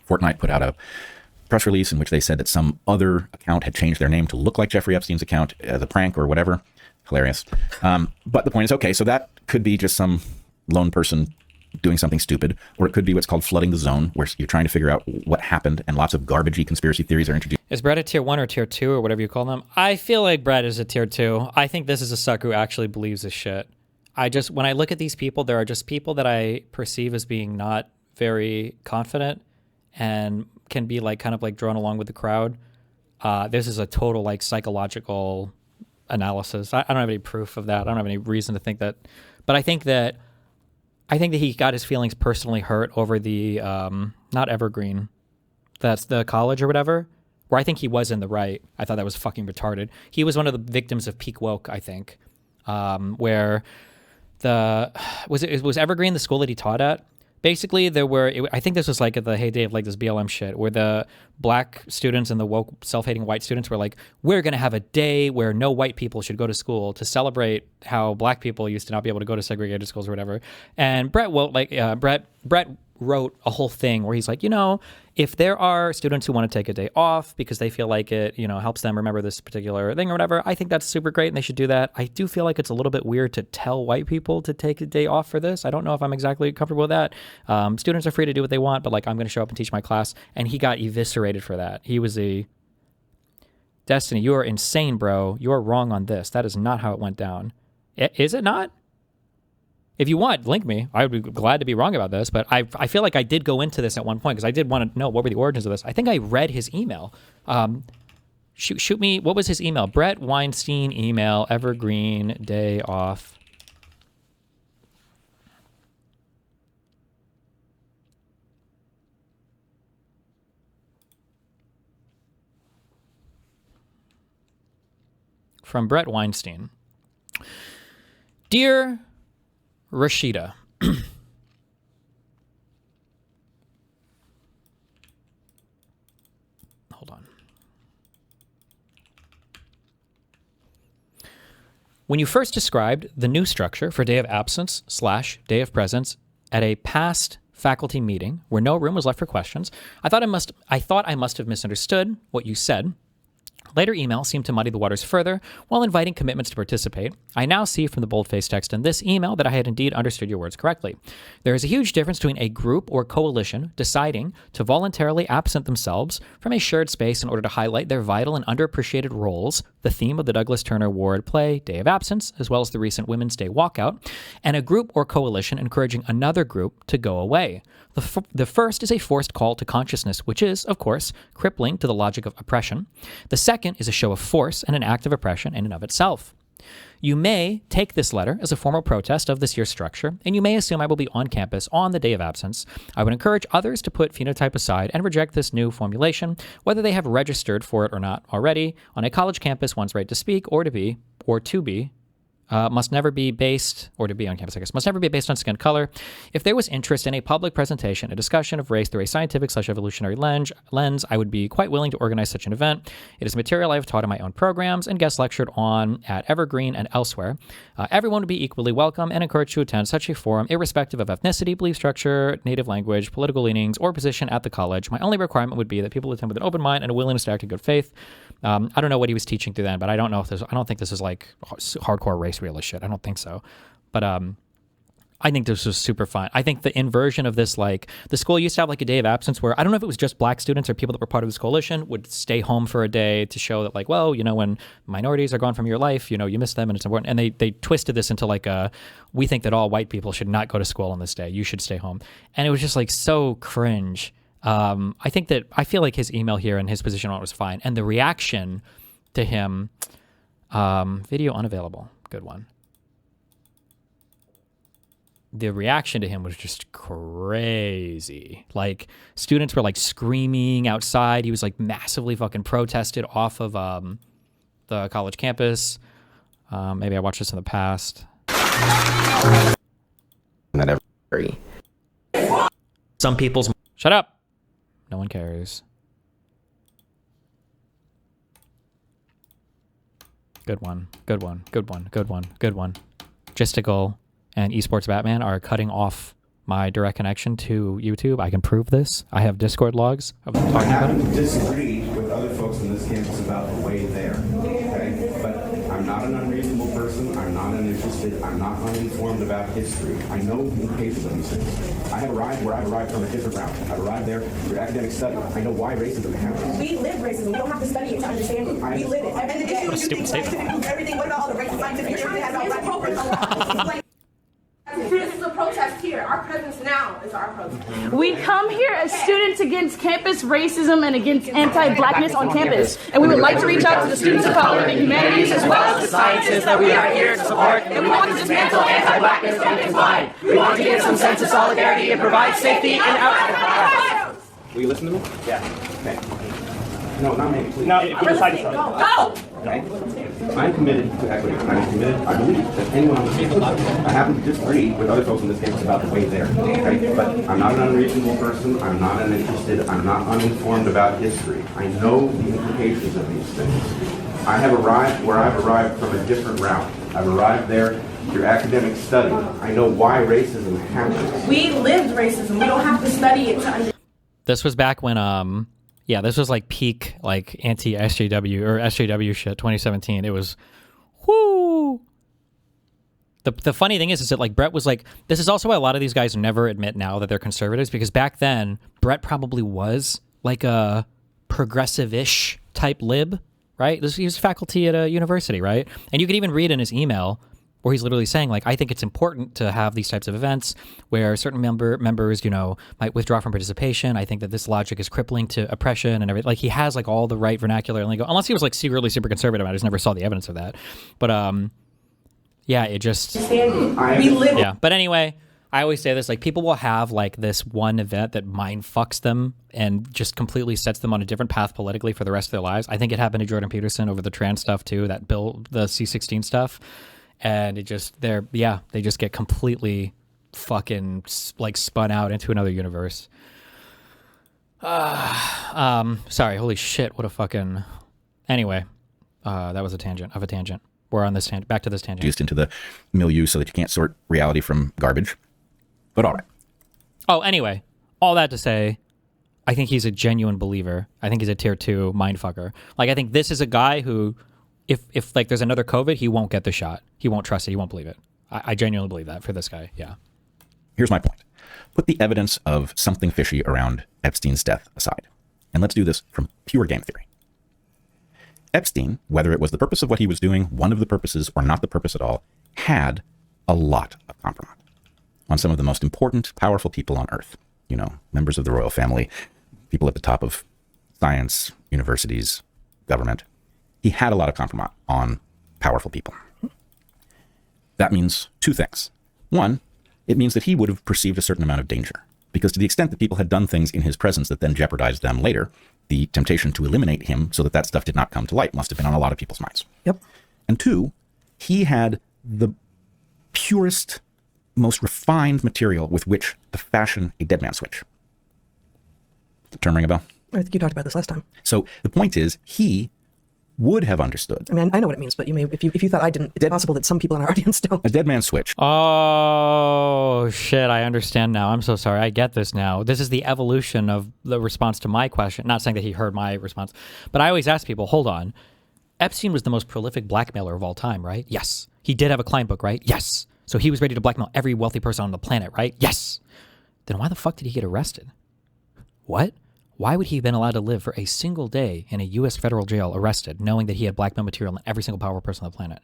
Fortnite put out a press release in which they said that some other account had changed their name to look like Jeffrey Epstein's account as a prank or whatever. Hilarious. But the point is, okay, so that could be just some lone person doing something stupid, or it could be what's called flooding the zone, where you're trying to figure out what happened, and lots of garbagey conspiracy theories are introduced. Is Brett a tier 1 or tier 2 or whatever you call them? I feel like Brett is a tier 2. I think this is a sucker who actually believes this shit. When I look at these people, there are just people that I perceive as being not very confident and can be like kind of like drawn along with the crowd. This is a total like psychological analysis. I don't have any proof of that. I don't have any reason to think that, but I think that he got his feelings personally hurt over the not Evergreen, that's the college or whatever, where I think he was in the right. I thought that was fucking retarded. He was one of the victims of peak woke, I think, where was Evergreen the school that he taught at? Basically, I think this was like at the heyday of like this BLM shit, where the black students and the woke, self-hating white students were like, we're going to have a day where no white people should go to school to celebrate how black people used to not be able to go to segregated schools or whatever. And Brett wrote a whole thing where he's like, if there are students who want to take a day off because they feel like it, helps them remember this particular thing or whatever, I think that's super great and they should do that. I do feel like it's a little bit weird to tell white people to take a day off for this. I don't know if I'm exactly comfortable with that. Students are free to do what they want, but like I'm going to show up and teach my class. And he got eviscerated for that. He was Destiny, you are insane, bro. You are wrong on this. That is not how it went down. Is it not? If you want, link me. I would be glad to be wrong about this, but I feel like I did go into this at one point because I did want to know what were the origins of this. I think I read his email. Shoot me. What was his email? Brett Weinstein email, Evergreen day off. From Brett Weinstein. Dear Rashida. Hold on. When you first described the new structure for day of absence / day of presence at a past faculty meeting where no room was left for questions, I thought I must have misunderstood what you said. Later emails seemed to muddy the waters further while inviting commitments to participate. I now see from the boldface text in this email that I had indeed understood your words correctly. There is a huge difference between a group or coalition deciding to voluntarily absent themselves from a shared space in order to highlight their vital and underappreciated roles, the theme of the Douglas Turner Award play, Day of Absence, as well as the recent Women's Day walkout, and a group or coalition encouraging another group to go away. The first is a forced call to consciousness, which is, of course, crippling to the logic of oppression. The second is a show of force and an act of oppression in and of itself. You may take this letter as a formal protest of this year's structure, and you may assume I will be on campus on the day of absence. I would encourage others to put phenotype aside and reject this new formulation, whether they have registered for it or not already. On a college campus, one's right to speak or to be must never be based, or to be on campus, I guess, must never be based on skin color. If there was interest in a public presentation, a discussion of race through a scientific / evolutionary lens, I would be quite willing to organize such an event. It is material I have taught in my own programs and guest lectured on at Evergreen and elsewhere. Everyone would be equally welcome and encouraged to attend such a forum, irrespective of ethnicity, belief structure, native language, political leanings, or position at the college. My only requirement would be that people attend with an open mind and a willingness to act in good faith. I don't know what he was teaching through then, but I don't think this is like hardcore race realist shit. I don't think so. But I think this was super fun. I think the inversion of this, like the school used to have like a day of absence where I don't know if it was just black students or people that were part of this coalition would stay home for a day to show that like, well, when minorities are gone from your life, you miss them and it's important. And they twisted this into like we think that all white people should not go to school on this day. You should stay home. And it was just like so cringe. I feel like his email here and his position on it was fine. And the reaction to him, video unavailable. Good one. The reaction to him was just crazy. Like students were like screaming outside. He was like massively fucking protested off of the college campus. Maybe I watched this in the past. Some people's... Shut up. No one cares. Good one. Good one. Good one. Good one. Good one. Gisticle and Esports Batman are cutting off my direct connection to YouTube. I can prove this. I have Discord logs of them talking about it. I disagree with other folks on this campus about the way there, okay? But I'm not an unreasonable person. I'm not uninterested. I'm not uninformed about history. I know the implications of these things. I have arrived where I've arrived from a different route. I've arrived there through academic study. I know why racism happens. We live racism. We don't have to study it to understand it. We live it. And the issue is you think scientific proof everything. What about all the racist scientific proof they have about black people? This is a protest here. Our presence now is our protest. We come here as students against campus racism and against anti-blackness on campus. And we would like to reach out to the students of color, the humanities, as well as the sciences that we are here to support. And we want to dismantle anti-blackness and divide. We want to give some sense of solidarity and provide safety and outcome. Will you listen to me? Yeah. Okay. No, not me, please. No, if you decide to go. Okay. I'm committed to equity. I'm committed. I believe that anyone on this campus, I happen to disagree with other folks on this campus about the way there. Okay? But I'm not an unreasonable person. I'm not uninterested. I'm not uninformed about history. I know the implications of these things. I have arrived where I've arrived from a different route. I've arrived there through academic study. I know why racism happens. We lived racism. We don't have to study it to understand. This was back when yeah, this was like peak like anti-SJW or SJW shit 2017. It was whoo. The funny thing is that like Brett was like, this is also why a lot of these guys never admit now that they're conservatives, because back then Brett probably was like a progressive-ish type lib, right? He was faculty at a university, right? And you could even read in his email where he's literally saying, like, I think it's important to have these types of events where certain members, you know, might withdraw from participation. I think that this logic is crippling to oppression and everything. Like, he has, like, all the right vernacular and lingo, unless he was, like, secretly super conservative. I just never saw the evidence of that. But, yeah, it just... Yeah, but anyway, I always say this, like, people will have, like, this one event that mind fucks them and just completely sets them on a different path politically for the rest of their lives. I think it happened to Jordan Peterson over the trans stuff, too, that bill, the C-16 stuff. And it just, they just get completely fucking like spun out into another universe. Sorry, holy shit, what a fucking, anyway, that was a tangent of a tangent. We're on this tangent, back to this tangent. Used into the milieu so that you can't sort reality from garbage. But all right. Oh, anyway, all that to say, I think he's a genuine believer. I think he's a tier 2 mindfucker. Like, I think this is a guy who, if like there's another COVID, he won't get the shot. He won't trust it. He won't believe it. I genuinely believe that for this guy. Yeah. Here's my point. Put the evidence of something fishy around Epstein's death aside. And let's do this from pure game theory. Epstein, whether it was the purpose of what he was doing, one of the purposes, or not the purpose at all, had a lot of compromise on some of the most important, powerful people on Earth. You know, members of the royal family, people at the top of science, universities, government. He had a lot of compromise on powerful people. That means two things. One, it means that he would have perceived a certain amount of danger, because to the extent that people had done things in his presence that then jeopardized them later, the temptation to eliminate him so that that stuff did not come to light must have been on a lot of people's minds. Yep. And two, he had the purest, most refined material with which to fashion a dead man switch. The term ring a bell? I think you talked about this last time. So the point is, he would have understood. I mean, I know what it means, but you may, if you thought I didn't, it's possible that some people in our audience don't. A dead man switch. Oh, shit, I understand now. I'm so sorry. I get this now. This is the evolution of the response to my question. Not saying that he heard my response, but I always ask people, hold on. Epstein was the most prolific blackmailer of all time, right? Yes. He did have a client book, right? Yes. So he was ready to blackmail every wealthy person on the planet, right? Yes. Then why the fuck did he get arrested? What? Why would he have been allowed to live for a single day in a U.S. federal jail arrested, knowing that he had blackmail material on every single powerful person on the planet?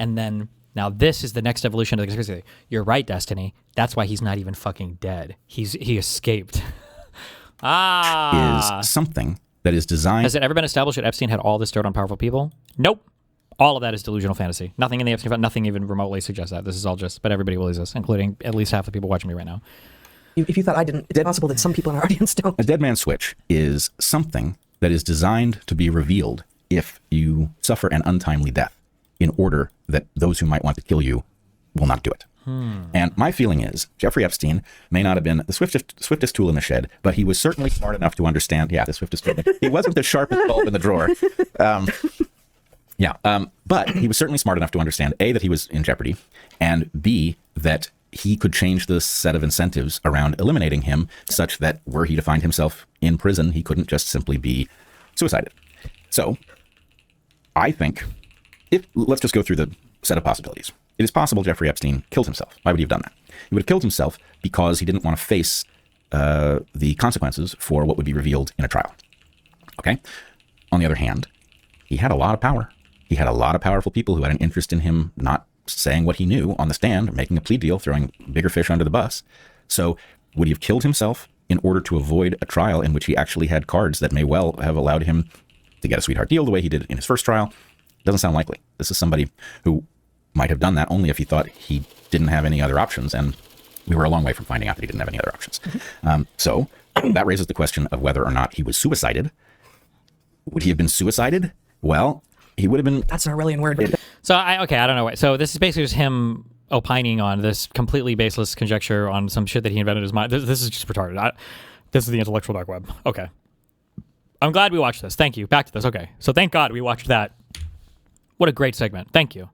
And then, now this is the next evolution of the conspiracy. You're right, Destiny. That's why he's not even fucking dead. He escaped. Is something that is designed... Has it ever been established that Epstein had all this dirt on powerful people? Nope. All of that is delusional fantasy. Nothing in the Epstein file, nothing even remotely suggests that. This is all just, but everybody believes this, including at least half the people watching me right now. If you thought I didn't, it's possible that some people in our audience don't. A dead man switch is something that is designed to be revealed if you suffer an untimely death, in order that those who might want to kill you will not do it. And my feeling is Jeffrey Epstein may not have been the swiftest tool in the shed, but he was certainly smart enough to understand, the swiftest tool. He wasn't the sharpest bulb in the drawer. But he was certainly smart enough to understand, A, that he was in jeopardy, and B, that he could change the set of incentives around eliminating him such that were he to find himself in prison, he couldn't just simply be suicided. So I think Let's just go through the set of possibilities. It is possible Jeffrey Epstein killed himself. Why would he have done that? He would have killed himself because he didn't want to face the consequences for what would be revealed in a trial. Okay? On the other hand, he had a lot of power. He had a lot of powerful people who had an interest in him not saying what he knew on the stand, making a plea deal, throwing bigger fish under the bus. So would he have killed himself in order to avoid a trial in which he actually had cards that may well have allowed him to get a sweetheart deal the way he did in his first trial? Doesn't sound likely. This is somebody who might have done that only if he thought he didn't have any other options, and we were a long way from finding out that he didn't have any other options. So that raises the question of whether or not he was suicided. Would he have been suicided? Well, he would have been. That's an Orwellian word. So I don't know. So this is basically just him opining on this completely baseless conjecture on some shit that he invented in his mind. This is just retarded. This is the intellectual dark web. Okay. I'm glad we watched this. Thank you. Back to this. Okay. So thank God we watched that. What a great segment. Thank you.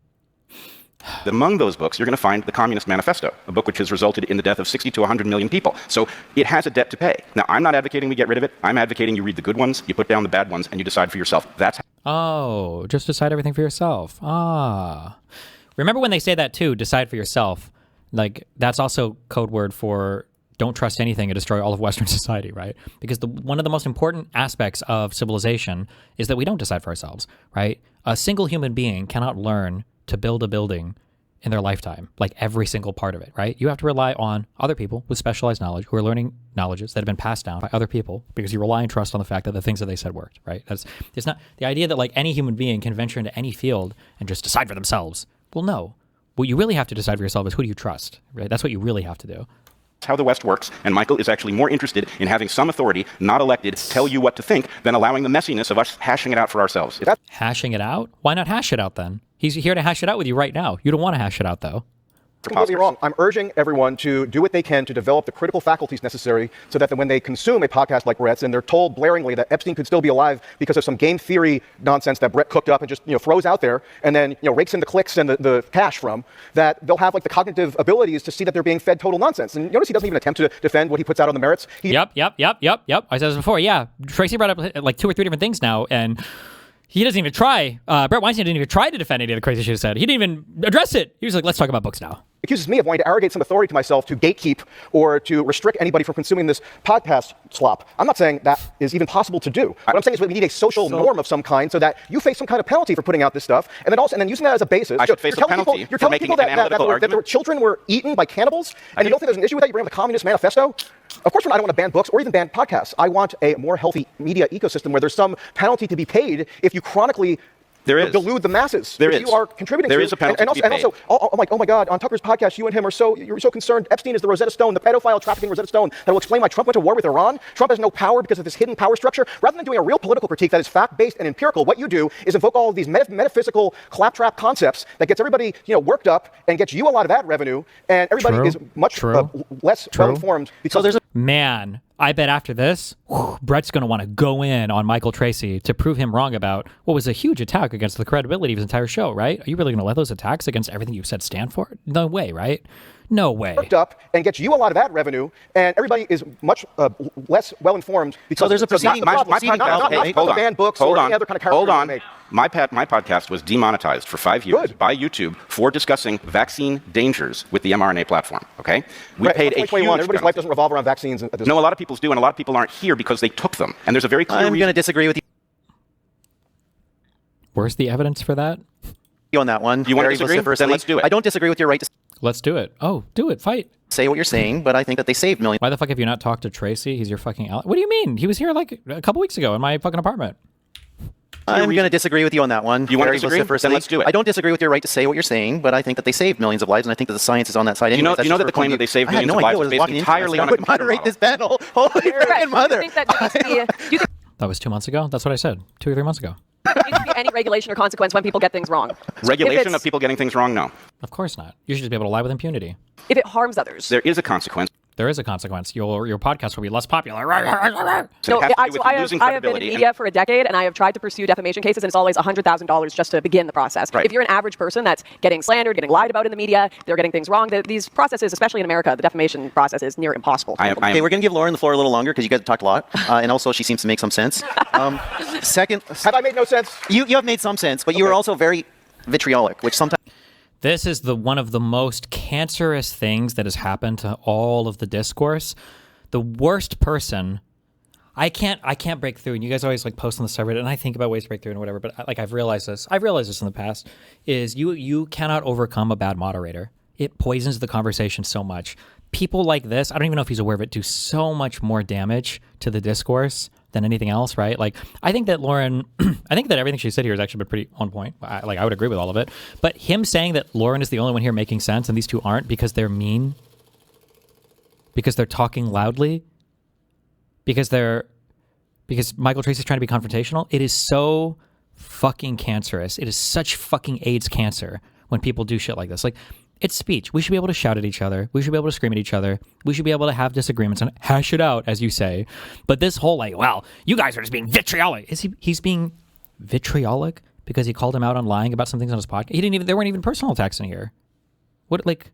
Among those books, you're going to find the Communist Manifesto, a book which has resulted in the death of 60 to 100 million people. So it has a debt to pay. Now, I'm not advocating we get rid of it. I'm advocating you read the good ones, you put down the bad ones, and you decide for yourself. That's Oh, just decide everything for yourself. Ah. Remember when they say that too, decide for yourself. Like, that's also code word for don't trust anything and destroy all of Western society, right? Because one of the most important aspects of civilization is that we don't decide for ourselves, right? A single human being cannot learn to build a building in their lifetime, like every single part of it, right? You have to rely on other people with specialized knowledge who are learning knowledges that have been passed down by other people because you rely and trust on the fact that the things that they said worked, right? It's not the idea that like any human being can venture into any field and just decide for themselves. Well, no. What you really have to decide for yourself is who do you trust, right? That's what you really have to do. how the West works, and Michael is actually more interested in having some authority, not elected, tell you what to think than allowing the messiness of us hashing it out for ourselves. Hashing it out? Why not hash it out then? He's here to hash it out with you right now. You don't want to hash it out, though. Completely wrong. I'm urging everyone to do what they can to develop the critical faculties necessary so that when they consume a podcast like Brett's and they're told blaringly that Epstein could still be alive because of some game theory nonsense that Brett cooked up and just throws out there and then rakes in the clicks and the cash from, that they'll have like the cognitive abilities to see that they're being fed total nonsense. And notice he doesn't even attempt to defend what he puts out on the merits. Yep. I said this before. Yeah, Tracy brought up like 2 or 3 different things now, and he doesn't even try. Brett Weinstein didn't even try to defend any of the crazy shit he said. He didn't even address it. He was like, let's talk about books now. Accuses me of wanting to arrogate some authority to myself to gatekeep or to restrict anybody from consuming this podcast slop. I'm not saying that is even possible to do. What I'm saying is we need a social norm of some kind so that you face some kind of penalty for putting out this stuff, and then using that as a basis. I should face a penalty you're telling people that their children were eaten by cannibals, and you don't think there's an issue with that? You bring up the Communist Manifesto? Of course, I don't want to ban books or even ban podcasts. I want a more healthy media ecosystem where there's some penalty to be paid if you chronically delude the masses. There is. You are contributing there to. Is a penalty and also, oh my God, on Tucker's podcast, you and him you're so concerned. Epstein is the Rosetta Stone, the pedophile trafficking Rosetta Stone that will explain why Trump went to war with Iran. Trump has no power because of this hidden power structure. Rather than doing a real political critique that is fact-based and empirical, what you do is invoke all of these metaphysical claptrap concepts that gets everybody worked up and gets you a lot of ad revenue, and everybody is much less well-informed. Because there's Man, I bet after this, Brett's going to want to go in on Michael Tracy to prove him wrong about what was a huge attack against the credibility of his entire show, right? Are you really going to let those attacks against everything you've said stand for? No way, right? No way. Worked up and gets you a lot of ad revenue, and everybody is much less well-informed. Because there's a proceeding. Not to ban books or any other kind of character. Hold on. My podcast was demonetized for 5 years by YouTube for discussing vaccine dangers with the mRNA platform. Okay, we paid a huge Everybody's life doesn't revolve around vaccines. No, a lot of people's do, and a lot of people aren't here because they took them. And there's a very clear reason. I'm going to disagree with you. Where's the evidence for that? On that one. You want to disagree? Then let's do it. I don't disagree with your right to Let's do it. Oh, do it. Fight. Say what you're saying, but I think that they saved millions. Why the fuck have you not talked to Tracy? He's your fucking ally. What do you mean? He was here like a couple weeks ago in my fucking apartment. I'm going to disagree with you on that one. You want to disagree? Then let's do it. I don't disagree with your right to say what you're saying, but I think that they saved millions of lives, and I think that the science is on that side. You know that the claim that they saved millions of lives is based entirely on a computer model. Moderate this panel. Holy freaking mother! That was 2 months ago? That's what I said. 2 or 3 months ago. There needs to be any regulation or consequence when people get things wrong. Regulation of people getting things wrong? No. Of course not. You should just be able to lie with impunity. If it harms others. There is a consequence. There is a consequence. Your podcast will be less popular. So I have been in media for a decade, and I have tried to pursue defamation cases, and it's always $100,000 just to begin the process. Right. If you're an average person that's getting slandered, getting lied about in the media, they're getting things wrong, these processes, especially in America, the defamation process is near impossible. Okay, we're going to give Lauren the floor a little longer because you guys have talked a lot, and also she seems to make some sense. Second, have I made no sense? You have made some sense, but you were also very vitriolic, which sometimes... This is one of the most cancerous things that has happened to all of the discourse. The worst person... I can't break through, and you guys always like post on the subreddit, and I think about ways to break through and whatever. But like I've realized this in the past is you cannot overcome a bad moderator. It poisons the conversation so much. People like this, I don't even know if he's aware of it, do so much more damage to the discourse than anything else, right? Like I think that Lauren, I think that everything she said here has actually been pretty on point. I would agree with all of it. But him saying that Lauren is the only one here making sense and these two aren't because they're mean, because they're talking loudly. Because Michael Tracy's trying to be confrontational, it is so fucking cancerous. It is such fucking AIDS cancer when people do shit like this. Like, it's speech. We should be able to shout at each other. We should be able to scream at each other. We should be able to have disagreements and hash it out, as you say. But this whole like, well, you guys are just being vitriolic. He's being vitriolic because he called him out on lying about some things on his podcast? There weren't even personal attacks in here. What, like...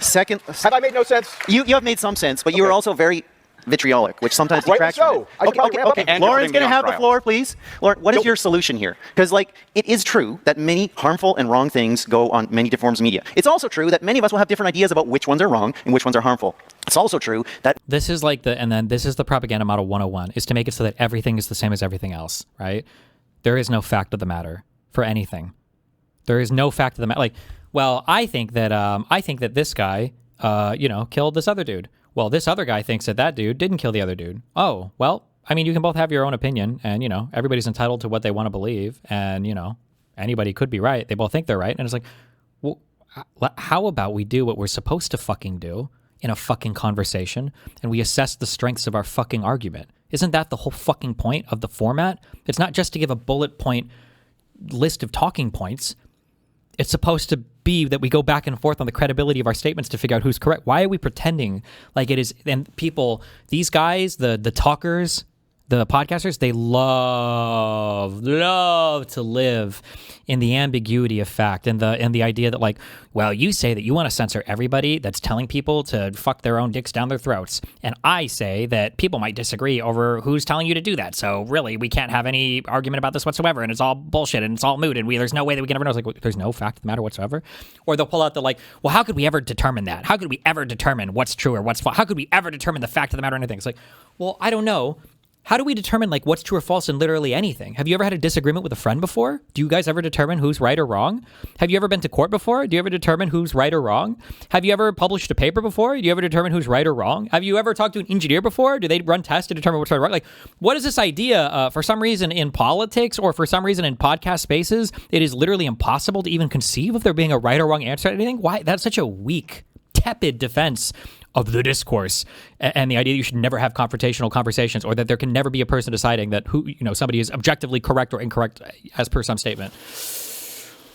Second... Have I made no sense? You have made some sense, but you were also very... vitriolic, which sometimes detracts so. from it. Okay. Lauren's going to have the floor, please. Lauren, what is your solution here? Because, like, it is true that many harmful and wrong things go on many different forms of media. It's also true that many of us will have different ideas about which ones are wrong and which ones are harmful. It's also true that... This is like this is the propaganda model 101, is to make it so that everything is the same as everything else, right? There is no fact of the matter for anything. There is no fact of the matter. Like, well, I think that this guy, killed this other dude. Well, this other guy thinks that dude didn't kill the other dude. Oh, well, I mean, you can both have your own opinion, and, everybody's entitled to what they want to believe, and, anybody could be right. They both think they're right, and it's like, well, how about we do what we're supposed to fucking do in a fucking conversation, and we assess the strengths of our fucking argument? Isn't that the whole fucking point of the format? It's not just to give a bullet point list of talking points. It's supposed to be that we go back and forth on the credibility of our statements to figure out who's correct. Why are we pretending like it is? And people, these guys, the talkers, the podcasters, they love to live in the ambiguity of fact and the idea that, like, well, you say that you want to censor everybody that's telling people to fuck their own dicks down their throats, and I say that people might disagree over who's telling you to do that. So really, we can't have any argument about this whatsoever, and it's all bullshit and it's all moot, and there's no way that we can ever know. It's like, well, there's no fact of the matter whatsoever. Or they'll pull out the like, well, how could we ever determine that? How could we ever determine what's true or what's false? How could we ever determine the fact of the matter or anything? It's like, well, I don't know. How do we determine like what's true or false in literally anything? Have you ever had a disagreement with a friend before? Do you guys ever determine who's right or wrong? Have you ever been to court before? Do you ever determine who's right or wrong? Have you ever published a paper before? Do you ever determine who's right or wrong? Have you ever talked to an engineer before? Do they run tests to determine what's right or wrong? Like, what is this idea? For some reason in politics or for some reason in podcast spaces, it is literally impossible to even conceive of there being a right or wrong answer to anything. Why? That's such a weak, tepid defense of the discourse and the idea that you should never have confrontational conversations, or that there can never be a person deciding that somebody is objectively correct or incorrect as per some statement.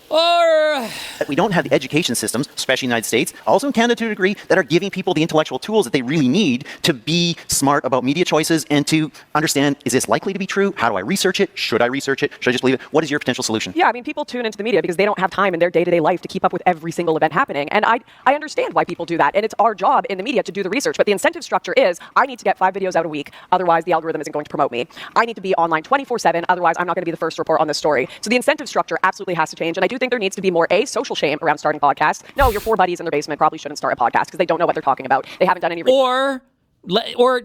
Or we don't have the education systems, especially in the United States, also in Canada to a degree, that are giving people the intellectual tools that they really need to be smart about media choices and to understand, is this likely to be true? How do I research it? Should I research it? Should I just believe it? What is your potential solution? Yeah, I mean, people tune into the media because they don't have time in their day-to-day life to keep up with every single event happening. And I understand why people do that. And it's our job in the media to do the research. But the incentive structure is, I need to get 5 videos out a week. Otherwise, the algorithm isn't going to promote me. I need to be online 24/7. Otherwise, I'm not going to be the first to report on this story. So the incentive structure absolutely has to change. And I do think there needs to be more social shame around starting podcasts. No, your 4 buddies in their basement probably shouldn't start a podcast because they don't know what they're talking about. They haven't done any or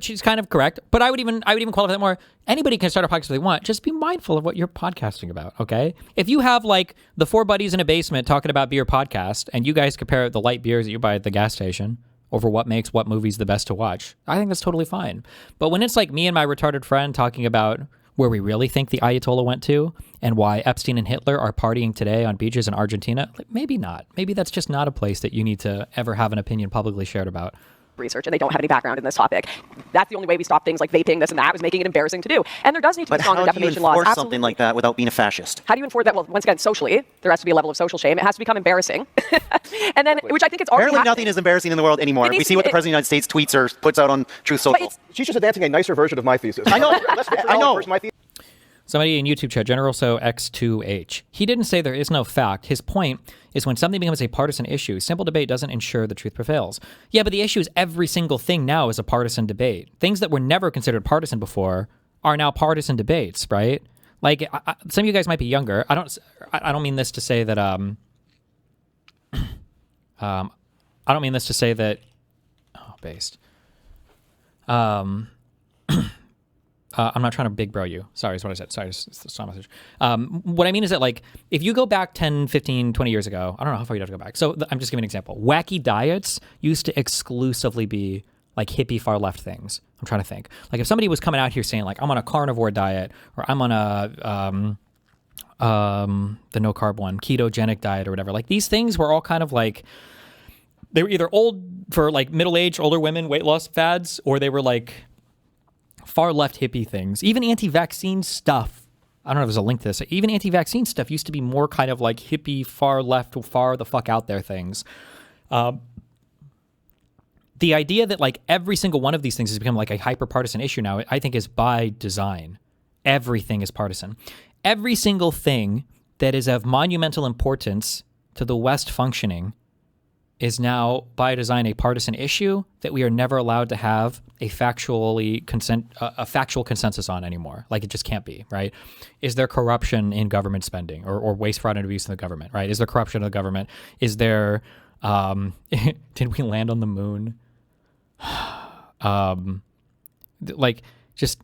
she's kind of correct, but I would even qualify that more. Anybody can start a podcast if they want. Just be mindful of what you're podcasting about, okay? If you have like the 4 buddies in a basement talking about beer podcast, and you guys compare the light beers that you buy at the gas station over what makes what movies the best to watch, I think that's totally fine. But when it's like me and my retarded friend talking about where we really think the Ayatollah went to and why Epstein and Hitler are partying today on beaches in Argentina, like, maybe not. Maybe that's just not a place that you need to ever have an opinion publicly shared about. Research, and they don't have any background in this topic. That's the only way we stop things like vaping, this and that, was making it embarrassing to do. And there does need to be stronger defamation laws. But how do you enforce something like that without being a fascist? How do you enforce that? Well, once again, socially, there has to be a level of social shame. It has to become embarrassing. And then, which I think it's already Apparently nothing is embarrassing in the world anymore. We see what the President of the United States tweets or puts out on Truth Social. She's just advancing a nicer version of my thesis. I know. I know. Somebody in YouTube chat, General So X2H. He didn't say there is no fact. His point is when something becomes a partisan issue, simple debate doesn't ensure the truth prevails. Yeah, but the issue is every single thing now is a partisan debate. Things that were never considered partisan before are now partisan debates, right? Like, some of you guys might be younger. I don't mean this to say that I don't mean this to say that. Oh, based. I'm not trying to big bro you. Sorry, is what I said. Sorry, it's a message. What I mean is that, like, if you go back 10, 15, 20 years ago, I don't know how far you'd have to go back. So I'm just giving an example. Wacky diets used to exclusively be like hippie far left things. I'm trying to think. Like, if somebody was coming out here saying, like, I'm on a carnivore diet, or I'm on a the no carb one, ketogenic diet, or whatever. Like, these things were all kind of like, they were either old for like middle-aged older women weight loss fads, or they were like far left hippie things. Even anti-vaccine stuff. I don't know if there's a link to this. Even anti-vaccine stuff used to be more kind of like hippie, far left, far the fuck out there things. The idea that like every single one of these things has become like a hyper-partisan issue now, I think is by design. Everything is partisan. Every single thing that is of monumental importance to the West functioning is now by design a partisan issue that we are never allowed to have a factual consensus on anymore. Like, it just can't be, right? Is there corruption in government spending, or waste, fraud, and abuse in the government, right? Is there corruption in the government? Is there, did we land on the moon? Like, just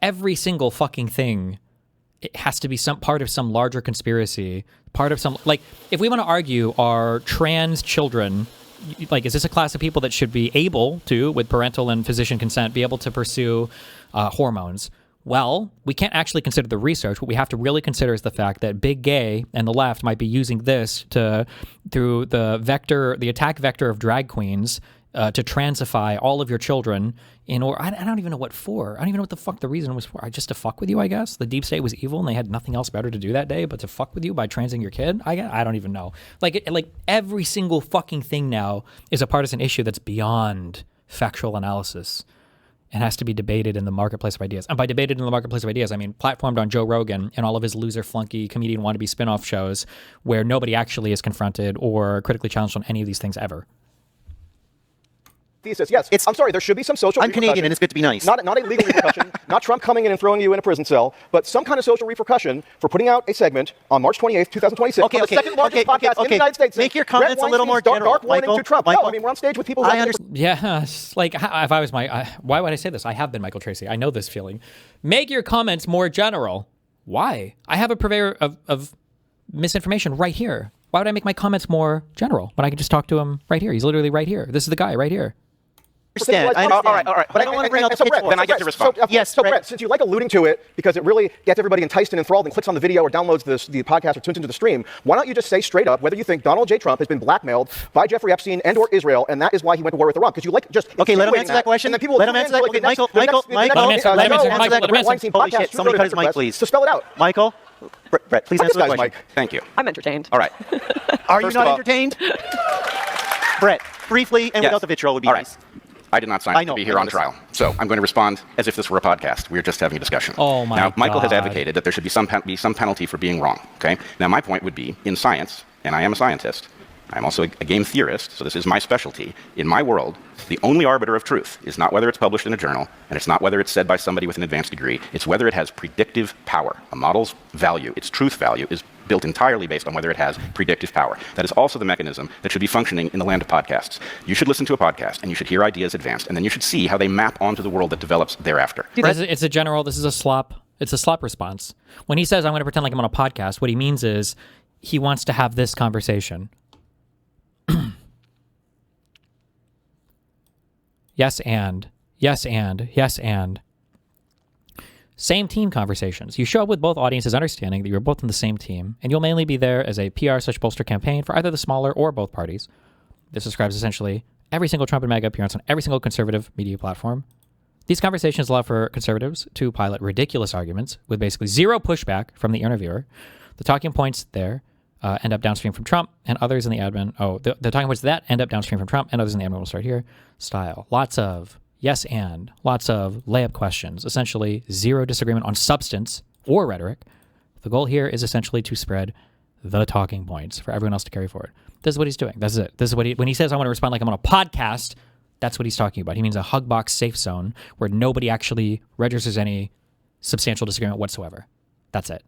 every single fucking thing, it has to be some part of some larger conspiracy, part of some, like, if we want to argue, are trans children, like, is this a class of people that should be able to, with parental and physician consent, be able to pursue hormones? Well, we can't actually consider the research. What we have to really consider is the fact that big gay and the left might be using this through the attack vector of drag queens, to transify all of your children I don't even know what for. I don't even know what the fuck the reason was for. Just to fuck with you, I guess. The deep state was evil and they had nothing else better to do that day but to fuck with you by transing your kid. I don't even know. Like every single fucking thing now is a partisan issue that's beyond factual analysis and has to be debated in the marketplace of ideas. And by debated in the marketplace of ideas, I mean platformed on Joe Rogan and all of his loser flunky comedian wannabe spin-off shows where nobody actually is confronted or critically challenged on any of these things ever. Thesis, yes. I'm sorry, there should be some social I'm Canadian and it's good to be nice. Not a legal repercussion, not Trump coming in and throwing you in a prison cell, but some kind of social repercussion for putting out a segment on March 28th, 2026. Okay, on the second largest podcast in the United States. Make your comments a little more dark, general, dark warning Michael. to Trump. Michael, No, I mean, we're on stage with people who Yeah, like, if I was why would I say this? I have been Michael Tracy. I know this feeling. Make your comments more general. Why? I have a purveyor of misinformation right here. Why would I make my comments more general when I can just talk to him right here? He's literally right here. This is the guy right here. I understand. All right. But I don't want to bring up the pitchfork. Then I get to respond. So Brett, since you like alluding to it, because it really gets everybody enticed and enthralled and clicks on the video or downloads the podcast or tunes into the stream, why don't you just say straight up whether you think Donald J. Trump has been blackmailed by Jeffrey Epstein and or Israel, and that is why he went to war with Iran? Because you like just okay, let him answer that question. And then people let him answer that. Okay, Michael, let him answer that. Holy shit, somebody cut his mic, please. So spell it out. Michael, Brett, please answer the question. Mike. Thank you. I'm entertained. All right. Are you not entertained? Brett, briefly and without the vitriol would be nice. I did not sign up to be here on trial. So I'm going to respond as if this were a podcast. We're just having a discussion. Oh, my Now, Michael has God. advocated that there should be some penalty for being wrong. Okay. Now, my point would be, in science, and I am a scientist, I'm also a game theorist, so this is my specialty. In my world, the only arbiter of truth is not whether it's published in a journal, and it's not whether it's said by somebody with an advanced degree. It's whether it has predictive power. A model's value, its truth value, is built entirely based on whether it has predictive power. That is also the mechanism that should be functioning in the land of podcasts. You should listen to a podcast, and you should hear ideas advanced, and then you should see how they map onto the world that develops thereafter. It's a general. This is a slop. It's a slop response. When he says, "I'm going to pretend like I'm on a podcast," what he means is he wants to have this conversation. Yes, and. Same team conversations. You show up with both audiences understanding that you're both on the same team, and you'll mainly be there as a PR/bolster campaign for either the smaller or both parties. This describes essentially every single Trump and MAGA appearance on every single conservative media platform. These conversations allow for conservatives to pilot ridiculous arguments with basically zero pushback from the interviewer. The talking points there end up downstream from Trump and others in the admin. The talking points that end up downstream from Trump and others in the admin will start here. Style. Lots of yes and. Lots of layup questions. Essentially zero disagreement on substance or rhetoric. The goal here is essentially to spread the talking points for everyone else to carry forward. This is what he's doing. That's it. This is what when he says, "I want to respond like I'm on a podcast," that's what he's talking about. He means a hug box safe zone where nobody actually registers any substantial disagreement whatsoever. That's it.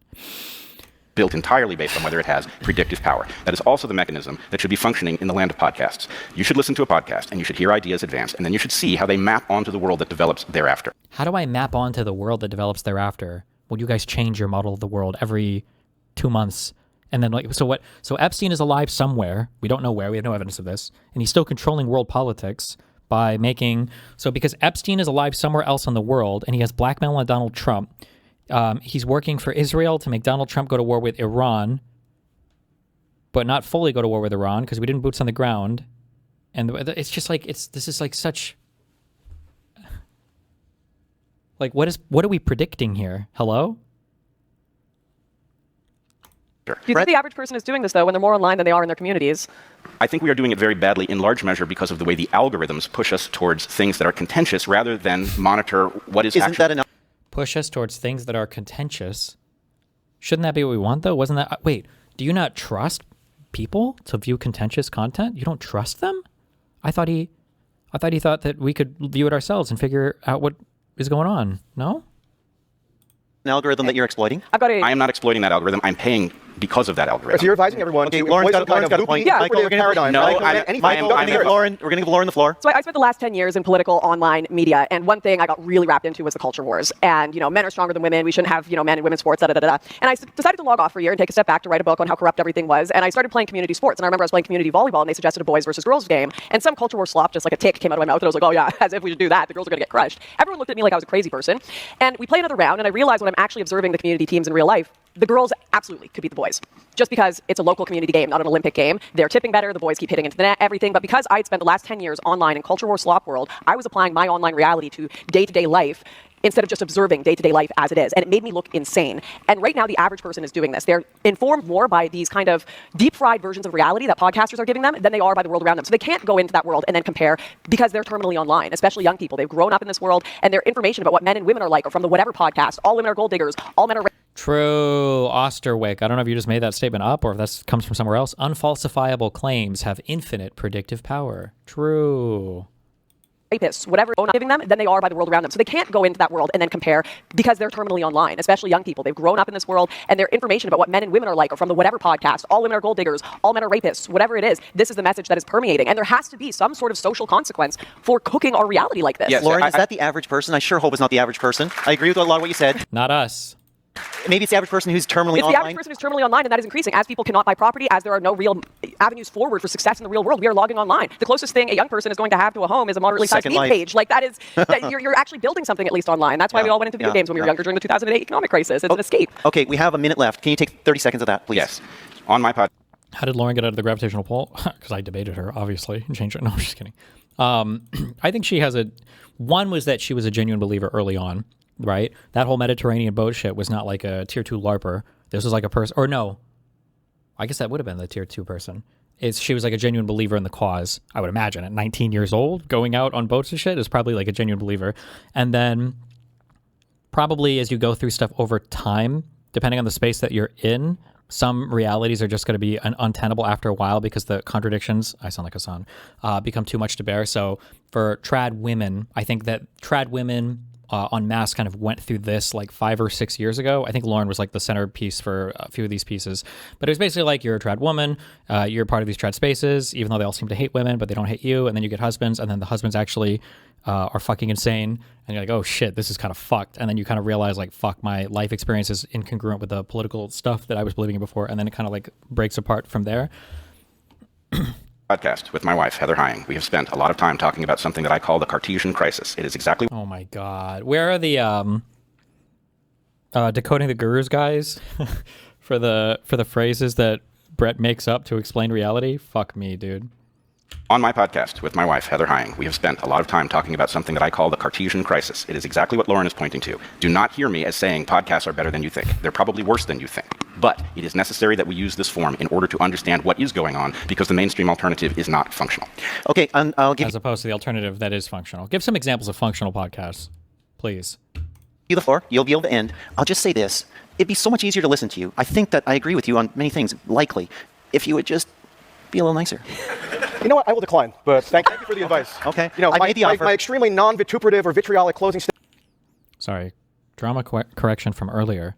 Built entirely based on whether it has predictive power. That is also the mechanism that should be functioning in the land of podcasts. You should listen to a podcast, and you should hear ideas advance, and then you should see how they map onto the world that develops thereafter. How do I map onto the world that develops thereafter? Well, you guys change your model of the world every 2 months. And then, like, so what? So Epstein is alive somewhere. We don't know where. We have no evidence of this. And he's still controlling world politics by making... So because Epstein is alive somewhere else in the world, and he has blackmail on Donald Trump, he's working for Israel to make Donald Trump go to war with Iran, but not fully go to war with Iran because we didn't boots on the ground. And it's just like, this is like such... Like, what are we predicting here? Hello? Do you think the average person is doing this, though, when they're more online than they are in their communities? I think we are doing it very badly in large measure because of the way the algorithms push us towards things that are contentious rather than monitor what is Isn't that enough? Push us towards things that are contentious. Shouldn't that be what we want, though? Wasn't that... Wait, do you not trust people to view contentious content? You don't trust them? I thought he thought that we could view it ourselves and figure out what is going on. No? An algorithm that you're exploiting? I am not exploiting that algorithm. I'm paying because of that algorithm. So you're advising everyone to Lauren's employ some kind of point. Yeah, Michael, we're going to paradigm. No, Michael, we're going to give Lauren the floor. So I spent the last 10 years in political online media, and one thing I got really wrapped into was the culture wars. And, men are stronger than women. We shouldn't have, men and women's sports, da-da-da-da. And I decided to log off for a year and take a step back to write a book on how corrupt everything was. And I started playing community sports. And I remember I was playing community volleyball, and they suggested a boys versus girls game. And some culture war slop, just like a tick, came out of my mouth. And I was like, oh, yeah, as if we should do that. The girls are going to get crushed. Everyone looked at me like I was a crazy person. And we played another round, and I realized when I'm actually observing the community teams in real life, the girls absolutely could beat the boys. Just because it's a local community game, not an Olympic game. They're tipping better, the boys keep hitting into the net, everything. But because I had spent the last 10 years online in culture war slop world, I was applying my online reality to day-to-day life instead of just observing day-to-day life as it is. And it made me look insane. And right now, the average person is doing this. They're informed more by these kind of deep-fried versions of reality that podcasters are giving them than they are by the world around them. So they can't go into that world and then compare because they're terminally online, especially young people. They've grown up in this world, and their information about what men and women are like are from the whatever podcast. All women are gold diggers. All men are... True, Osterwick. I don't know if you just made that statement up or if that comes from somewhere else. Unfalsifiable claims have infinite predictive power. True. Rapists, whatever they're giving them than they are by the world around them. So they can't go into that world and then compare because they're terminally online, especially young people. They've grown up in this world, and their information about what men and women are like are from the whatever podcast. All women are gold diggers. All men are rapists. Whatever it is, this is the message that is permeating. And there has to be some sort of social consequence for cooking our reality like this. Yes, Lauren, is that the average person? I sure hope it's not the average person. I agree with a lot of what you said. Not us. Maybe it's the average person who's terminally it's online. The average person who's terminally online, and that is increasing. As people cannot buy property, as there are no real avenues forward for success in the real world, we are logging online. The closest thing a young person is going to have to a home is a moderately sized meme page. Like that is, you're actually building something at least online. That's why we all went into video games when we were younger during the 2008 economic crisis. It's an escape. Okay, we have a minute left. Can you take 30 seconds of that, please? Yes. On my pod. How did Lauren get out of the gravitational pull? Because I debated her, obviously, and changed it. No, I'm just kidding. I think she has one was that she was a genuine believer early on. Right? That whole Mediterranean boat shit was not like a tier 2 LARPer. This was like a person, or no. I guess that would have been the tier 2 person. She was like a genuine believer in the cause, I would imagine. At 19 years old, going out on boats and shit is probably like a genuine believer. And then probably as you go through stuff over time, depending on the space that you're in, some realities are just going to be untenable after a while because the contradictions, I sound like Hassan, become too much to bear. So for trad women, I think that trad women en masse kind of went through this like 5 or 6 years ago. I think Lauren was like the centerpiece for a few of these pieces. But it was basically like you're a trad woman, you're part of these trad spaces, even though they all seem to hate women, but they don't hate you. And then you get husbands, and then the husbands actually are fucking insane. And you're like, oh shit, this is kind of fucked. And then you kind of realize like, fuck, my life experience is incongruent with the political stuff that I was believing in before. And then it kind of like breaks apart from there. Podcast with my wife, Heather Hying. We have spent a lot of time talking about something that I call the Cartesian crisis. It is exactly... Oh my God. Where are the Decoding the Gurus guys for the phrases that Brett makes up to explain reality? Fuck me, dude. On my podcast with my wife, Heather Hying, we have spent a lot of time talking about something that I call the Cartesian crisis. It is exactly what Lauren is pointing to. Do not hear me as saying podcasts are better than you think. They're probably worse than you think. But it is necessary that we use this form in order to understand what is going on, because the mainstream alternative is not functional. Okay, I'll give as opposed to the alternative that is functional. Give some examples of functional podcasts, please. You the floor. You'll be able to end. I'll just say this. It'd be so much easier to listen to you. I think that I agree with you on many things, likely, if you would just be a little nicer. You know what? I will decline, but thank you for the advice. Okay. I made the offer. My extremely non-vituperative or vitriolic closing statement. Sorry. Drama correction from earlier.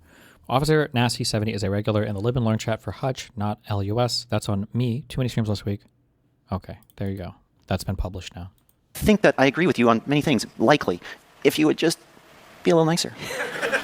Officer Nasty70 is a regular in the Live and Learn chat for Hutch, not LUS. That's on me. Too many streams last week. Okay, there you go. That's been published now. I think that I agree with you on many things, likely. If you would just be a little nicer.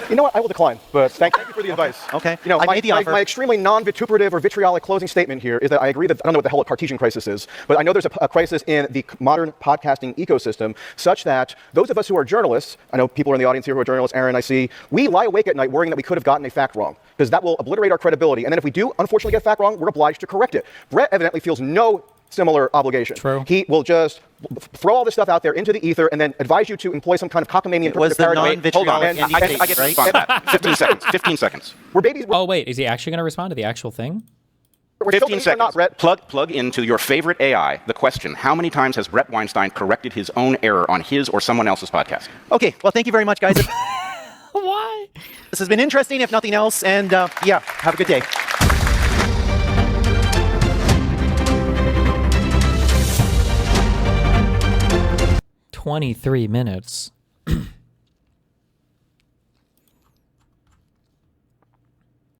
You know what? I will decline, but thank you for the advice. Okay. You know, I made the offer. my extremely non-vituperative or vitriolic closing statement here is that I agree that I don't know what the hell a Cartesian crisis is, but I know there's a crisis in the modern podcasting ecosystem such that those of us who are journalists, I know people are in the audience here who are journalists, Aaron, I see, we lie awake at night worrying that we could have gotten a fact wrong, because that will obliterate our credibility. And then if we do unfortunately get a fact wrong, we're obliged to correct it. Brett evidently feels no similar obligation. True. He will just throw all this stuff out there into the ether and then advise you to employ some kind of cockamamie interpretive paradigm. Hold on, non-vitriolic I get to respond to that. 15 seconds. 15 seconds. We're babies. Oh, wait. Is he actually going to respond to the actual thing? We're still 15 babies or seconds. not, Brett. Plug into your favorite AI the question: how many times has Brett Weinstein corrected his own error on his or someone else's podcast? Okay, well, thank you very much, guys. Why? This has been interesting, if nothing else, and yeah, have a good day. 23 minutes.